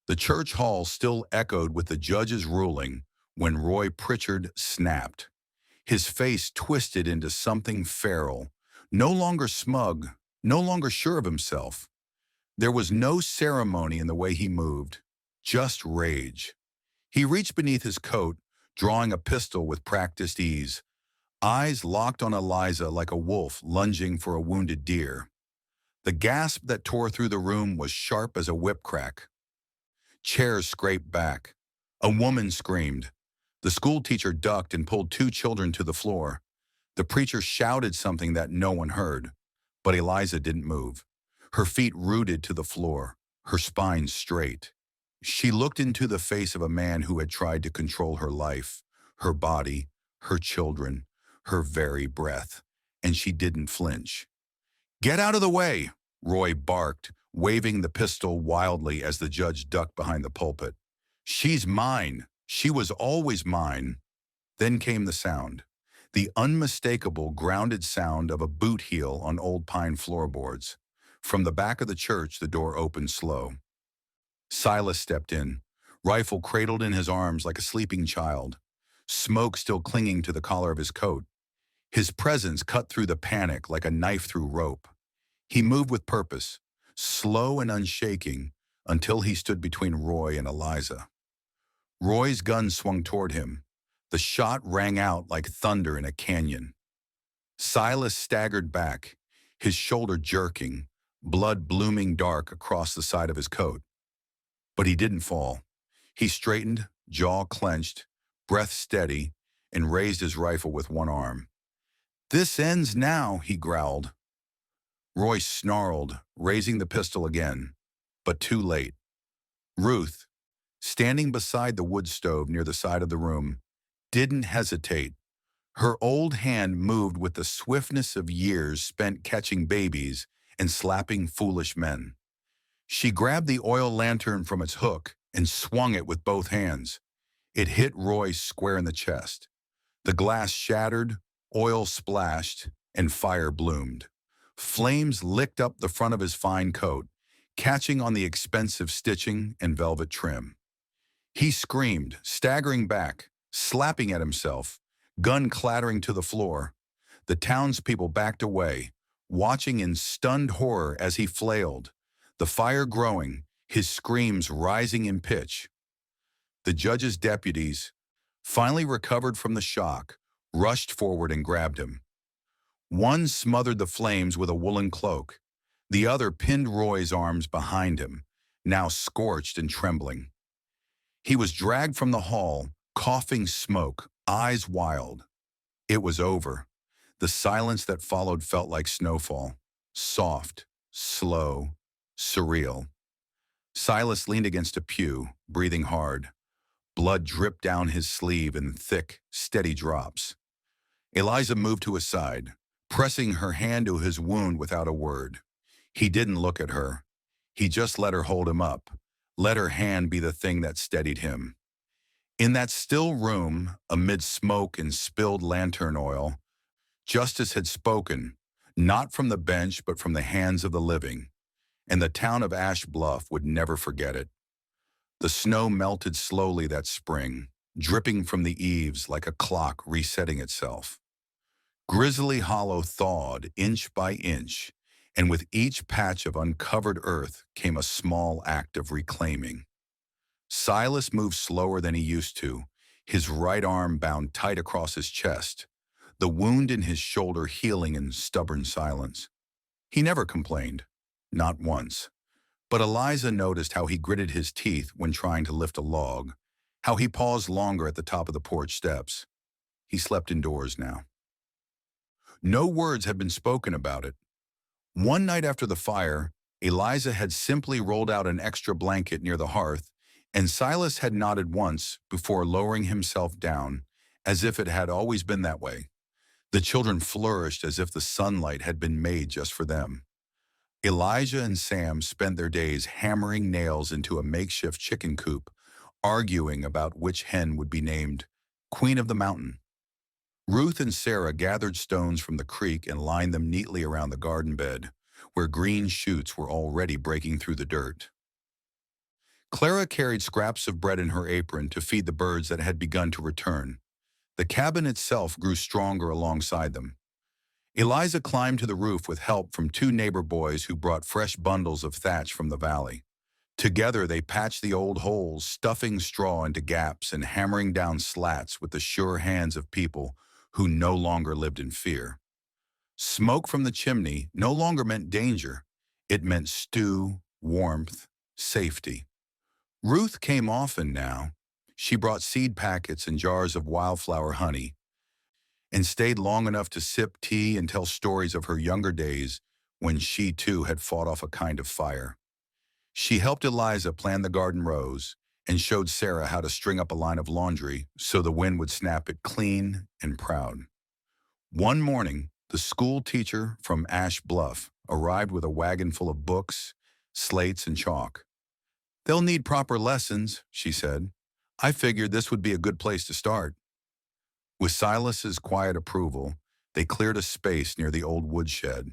[SPEAKER 1] The church hall still echoed with the judge's ruling when Roy Pritchard snapped. His face twisted into something feral, no longer smug, no longer sure of himself. There was no ceremony in the way he moved, just rage. He reached beneath his coat, drawing a pistol with practiced ease, eyes locked on Eliza like a wolf lunging for a wounded deer. The gasp that tore through the room was sharp as a whip crack. Chairs scraped back. A woman screamed. The schoolteacher ducked and pulled two children to the floor. The preacher shouted something that no one heard, but Eliza didn't move. Her feet rooted to the floor, her spine straight. She looked into the face of a man who had tried to control her life, her body, her children, her very breath, and she didn't flinch. "Get out of the way," Roy barked, waving the pistol wildly as the judge ducked behind the pulpit. "She's mine. She was always mine." Then came the sound, the unmistakable grounded sound of a boot heel on old pine floorboards. From the back of the church, the door opened slow. Silas stepped in, rifle cradled in his arms like a sleeping child, smoke still clinging to the collar of his coat. His presence cut through the panic like a knife through rope. He moved with purpose, slow and unshaking, until he stood between Roy and Eliza. Roy's gun swung toward him. The shot rang out like thunder in a canyon. Silas staggered back, his shoulder jerking, blood blooming dark across the side of his coat. But he didn't fall. He straightened, jaw clenched, breath steady, and raised his rifle with one arm. "This ends now," he growled. Roy snarled, raising the pistol again, but too late. Ruth, standing beside the wood stove near the side of the room, didn't hesitate. Her old hand moved with the swiftness of years spent catching babies and slapping foolish men. She grabbed the oil lantern from its hook and swung it with both hands. It hit Roy square in the chest. The glass shattered, oil splashed, and fire bloomed. Flames licked up the front of his fine coat, catching on the expensive stitching and velvet trim. He screamed, staggering back, slapping at himself, gun clattering to the floor. The townspeople backed away, watching in stunned horror as he flailed, the fire growing, his screams rising in pitch. The judge's deputies, finally recovered from the shock, rushed forward and grabbed him. One smothered the flames with a woolen cloak. The other pinned Roy's arms behind him, now scorched and trembling. He was dragged from the hall, coughing smoke, eyes wild. It was over. The silence that followed felt like snowfall, soft, slow, surreal. Silas leaned against a pew, breathing hard. Blood dripped down his sleeve in thick, steady drops. Eliza moved to his side, pressing her hand to his wound without a word. He didn't look at her. He just let her hold him up, let her hand be the thing that steadied him. In that still room, amid smoke and spilled lantern oil, justice had spoken, not from the bench but from the hands of the living, and the town of Ash Bluff would never forget it. The snow melted slowly that spring, dripping from the eaves like a clock resetting itself. Grizzly Hollow thawed inch by inch, and with each patch of uncovered earth came a small act of reclaiming. Silas moved slower than he used to, his right arm bound tight across his chest, the wound in his shoulder healing in stubborn silence. He never complained, not once. But Eliza noticed how he gritted his teeth when trying to lift a log, how he paused longer at the top of the porch steps. He slept indoors now. No words had been spoken about it. One night after the fire, Eliza had simply rolled out an extra blanket near the hearth, and Silas had nodded once before lowering himself down, as if it had always been that way. The children flourished as if the sunlight had been made just for them. Elijah and Sam spent their days hammering nails into a makeshift chicken coop, arguing about which hen would be named Queen of the Mountain. Ruth and Sarah gathered stones from the creek and lined them neatly around the garden bed, where green shoots were already breaking through the dirt. Clara carried scraps of bread in her apron to feed the birds that had begun to return. The cabin itself grew stronger alongside them. Eliza climbed to the roof with help from two neighbor boys who brought fresh bundles of thatch from the valley. Together they patched the old holes, stuffing straw into gaps and hammering down slats with the sure hands of people who no longer lived in fear. Smoke from the chimney no longer meant danger. It meant stew, warmth, safety. Ruth came often now. She brought seed packets and jars of wildflower honey, and stayed long enough to sip tea and tell stories of her younger days when she too had fought off a kind of fire. She helped Eliza plan the garden rows and showed Sarah how to string up a line of laundry so the wind would snap it clean and proud. One morning, the school teacher from Ash Bluff arrived with a wagon full of books, slates, and chalk. "They'll need proper lessons," she said. "I figured this would be a good place to start." With Silas's quiet approval, they cleared a space near the old woodshed,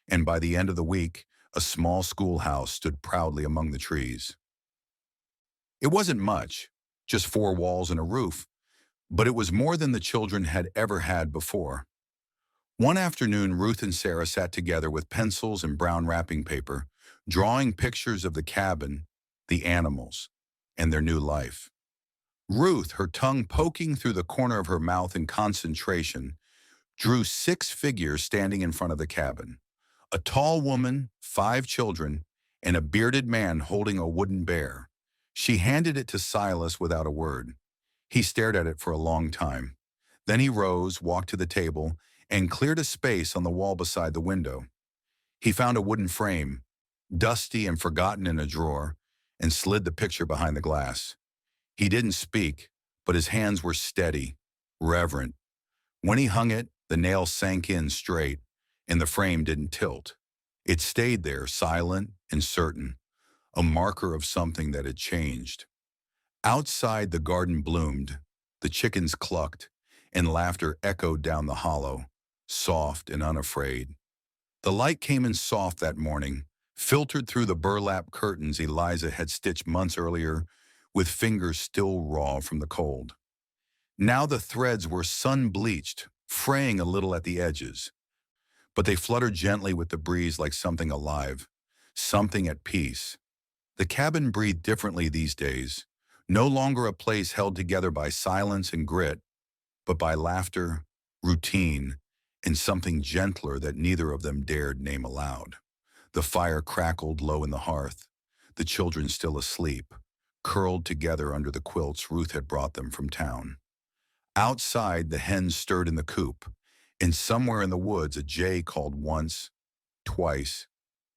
[SPEAKER 1] and by the end of the week, a small schoolhouse stood proudly among the trees. It wasn't much, just 4 walls and a roof, but it was more than the children had ever had before. One afternoon, Ruth and Sarah sat together with pencils and brown wrapping paper, drawing pictures of the cabin, the animals, and their new life. Ruth, her tongue poking through the corner of her mouth in concentration, drew 6 figures standing in front of the cabin. A tall woman, 5 children, and a bearded man holding a wooden bear. She handed it to Silas without a word. He stared at it for a long time. Then he rose, walked to the table, and cleared a space on the wall beside the window. He found a wooden frame, dusty and forgotten in a drawer, and slid the picture behind the glass. He didn't speak, but his hands were steady, reverent. When he hung it, the nail sank in straight, and the frame didn't tilt. It stayed there, silent and certain, a marker of something that had changed. Outside, the garden bloomed, the chickens clucked, and laughter echoed down the hollow, soft and unafraid. The light came in soft that morning, filtered through the burlap curtains Eliza had stitched months earlier, with fingers still raw from the cold. Now the threads were sun-bleached, fraying a little at the edges, but they fluttered gently with the breeze like something alive, something at peace. The cabin breathed differently these days, no longer a place held together by silence and grit, but by laughter, routine, and something gentler that neither of them dared name aloud. The fire crackled low in the hearth, the children still asleep, curled together under the quilts Ruth had brought them from town. Outside, the hens stirred in the coop, and somewhere in the woods a jay called once, twice,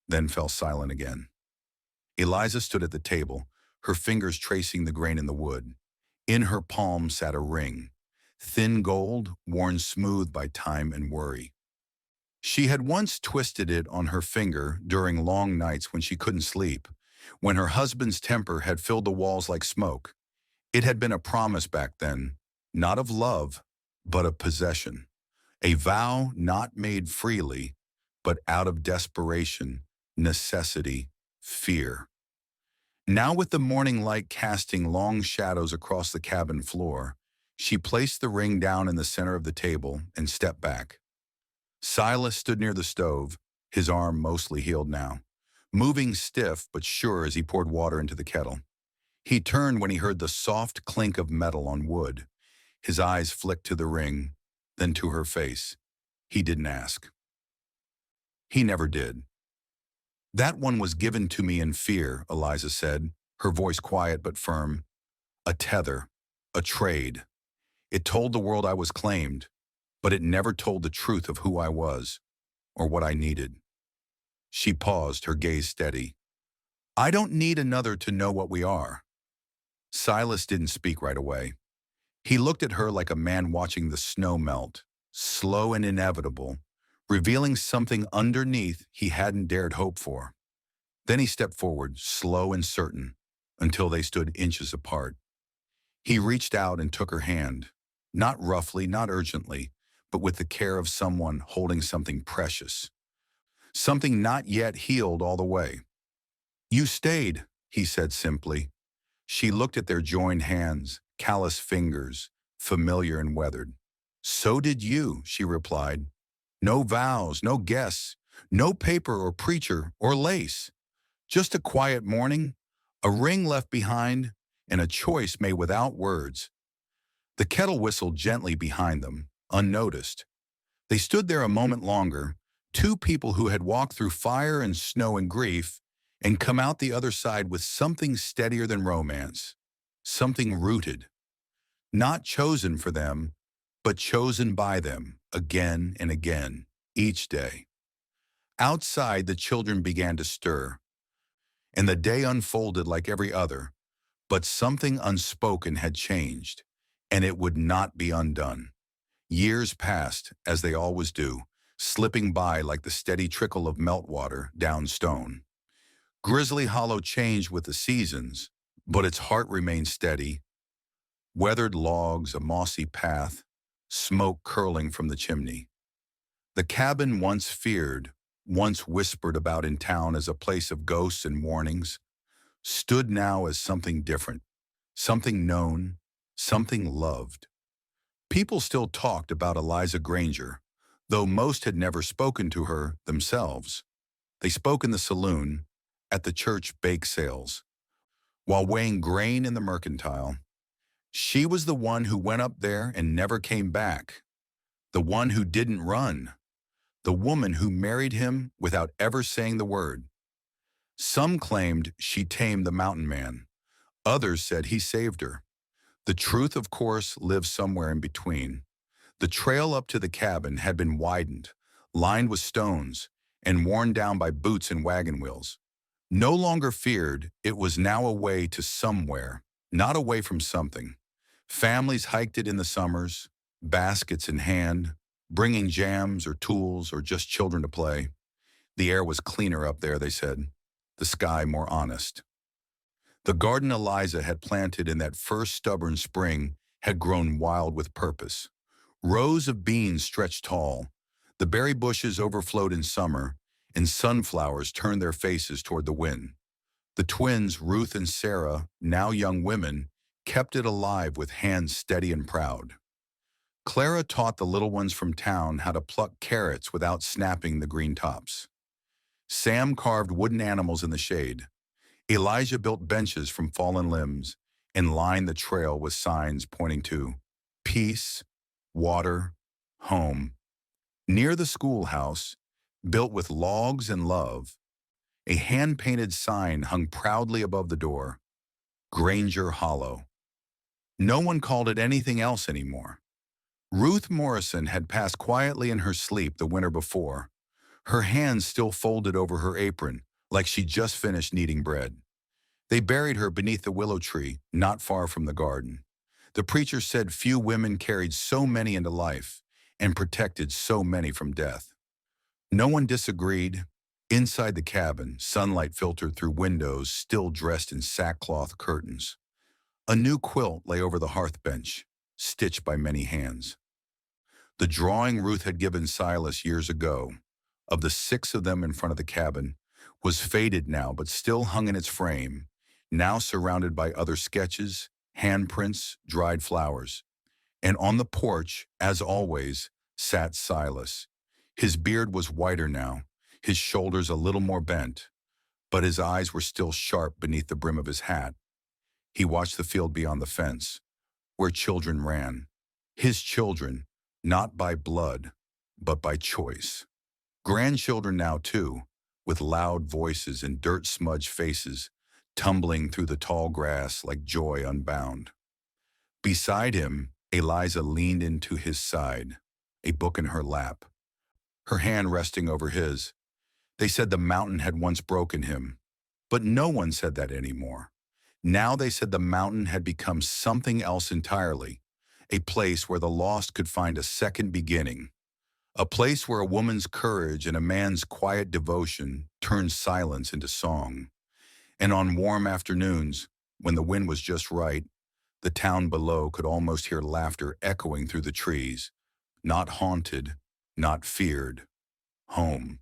[SPEAKER 1] then fell silent again. Eliza stood at the table, her fingers tracing the grain in the wood. In her palm sat a ring, thin gold, worn smooth by time and worry. She had once twisted it on her finger during long nights when she couldn't sleep, when her husband's temper had filled the walls like smoke. It had been a promise back then, not of love, but of possession. A vow not made freely, but out of desperation, necessity, fear. Now with the morning light casting long shadows across the cabin floor, she placed the ring down in the center of the table and stepped back. Silas stood near the stove, his arm mostly healed now, moving stiff but sure as he poured water into the kettle. He turned when he heard the soft clink of metal on wood. His eyes flicked to the ring, then to her face. He didn't ask. He never did. "That one was given to me in fear," Eliza said, her voice quiet but firm. "A tether, a trade. It told the world I was claimed, but it never told the truth of who I was, or what I needed." She paused, her gaze steady. "I don't need another to know what we are." Silas didn't speak right away. He looked at her like a man watching the snow melt, slow and inevitable, revealing something underneath he hadn't dared hope for. Then he stepped forward, slow and certain, until they stood inches apart. He reached out and took her hand, not roughly, not urgently, but with the care of someone holding something precious, something not yet healed all the way. "You stayed," he said simply. She looked at their joined hands, callous fingers, familiar and weathered. "So did you," she replied. "No vows, no guests, no paper or preacher or lace. Just a quiet morning, a ring left behind, and a choice made without words." The kettle whistled gently behind them, unnoticed. They stood there a moment longer, two people who had walked through fire and snow and grief, and come out the other side with something steadier than romance, something rooted, not chosen for them, but chosen by them again and again, each day. Outside, the children began to stir, and the day unfolded like every other, but something unspoken had changed, and it would not be undone. Years passed, as they always do, slipping by like the steady trickle of meltwater down stone. Grizzly Hollow changed with the seasons, but its heart remained steady. Weathered logs, a mossy path, smoke curling from the chimney. The cabin once feared, once whispered about in town as a place of ghosts and warnings, stood now as something different, something known, something loved. People still talked about Eliza Granger, though most had never spoken to her themselves. They spoke in the saloon, at the church bake sales, while weighing grain in the mercantile. She was the one who went up there and never came back, the one who didn't run, the woman who married him without ever saying the word. Some claimed she tamed the mountain man. Others said he saved her. The truth, of course, lives somewhere in between. The trail up to the cabin had been widened, lined with stones, and worn down by boots and wagon wheels. No longer feared, it was now a way to somewhere, not away from something. Families hiked it in the summers, baskets in hand, bringing jams or tools or just children to play. The air was cleaner up there, they said, the sky more honest. The garden Eliza had planted in that first stubborn spring had grown wild with purpose. Rows of beans stretched tall. The berry bushes overflowed in summer, and sunflowers turned their faces toward the wind. The twins, Ruth and Sarah, now young women, kept it alive with hands steady and proud. Clara taught the little ones from town how to pluck carrots without snapping the green tops. Sam carved wooden animals in the shade. Elijah built benches from fallen limbs and lined the trail with signs pointing to peace, water, home. Near the schoolhouse, built with logs and love, a hand-painted sign hung proudly above the door, Granger Hollow. No one called it anything else anymore. Ruth Morrison had passed quietly in her sleep the winter before, her hands still folded over her apron like she'd just finished kneading bread. They buried her beneath the willow tree, not far from the garden. The preacher said few women carried so many into life and protected so many from death. No one disagreed. Inside the cabin, sunlight filtered through windows still dressed in sackcloth curtains. A new quilt lay over the hearth bench, stitched by many hands. The drawing Ruth had given Silas years ago, of the 6 of them in front of the cabin, was faded now but still hung in its frame, now surrounded by other sketches, handprints, dried flowers. And on the porch, as always, sat Silas. His beard was whiter now, his shoulders a little more bent, but his eyes were still sharp beneath the brim of his hat. He watched the field beyond the fence, where children ran. His children, not by blood, but by choice. Grandchildren now, too, with loud voices and dirt-smudged faces, tumbling through the tall grass like joy unbound. Beside him, Eliza leaned into his side, a book in her lap, her hand resting over his. They said the mountain had once broken him, but no one said that anymore. Now they said the mountain had become something else entirely, a place where the lost could find a second beginning, a place where a woman's courage and a man's quiet devotion turned silence into song. And on warm afternoons, when the wind was just right, the town below could almost hear laughter echoing through the trees, not haunted, not feared. Home.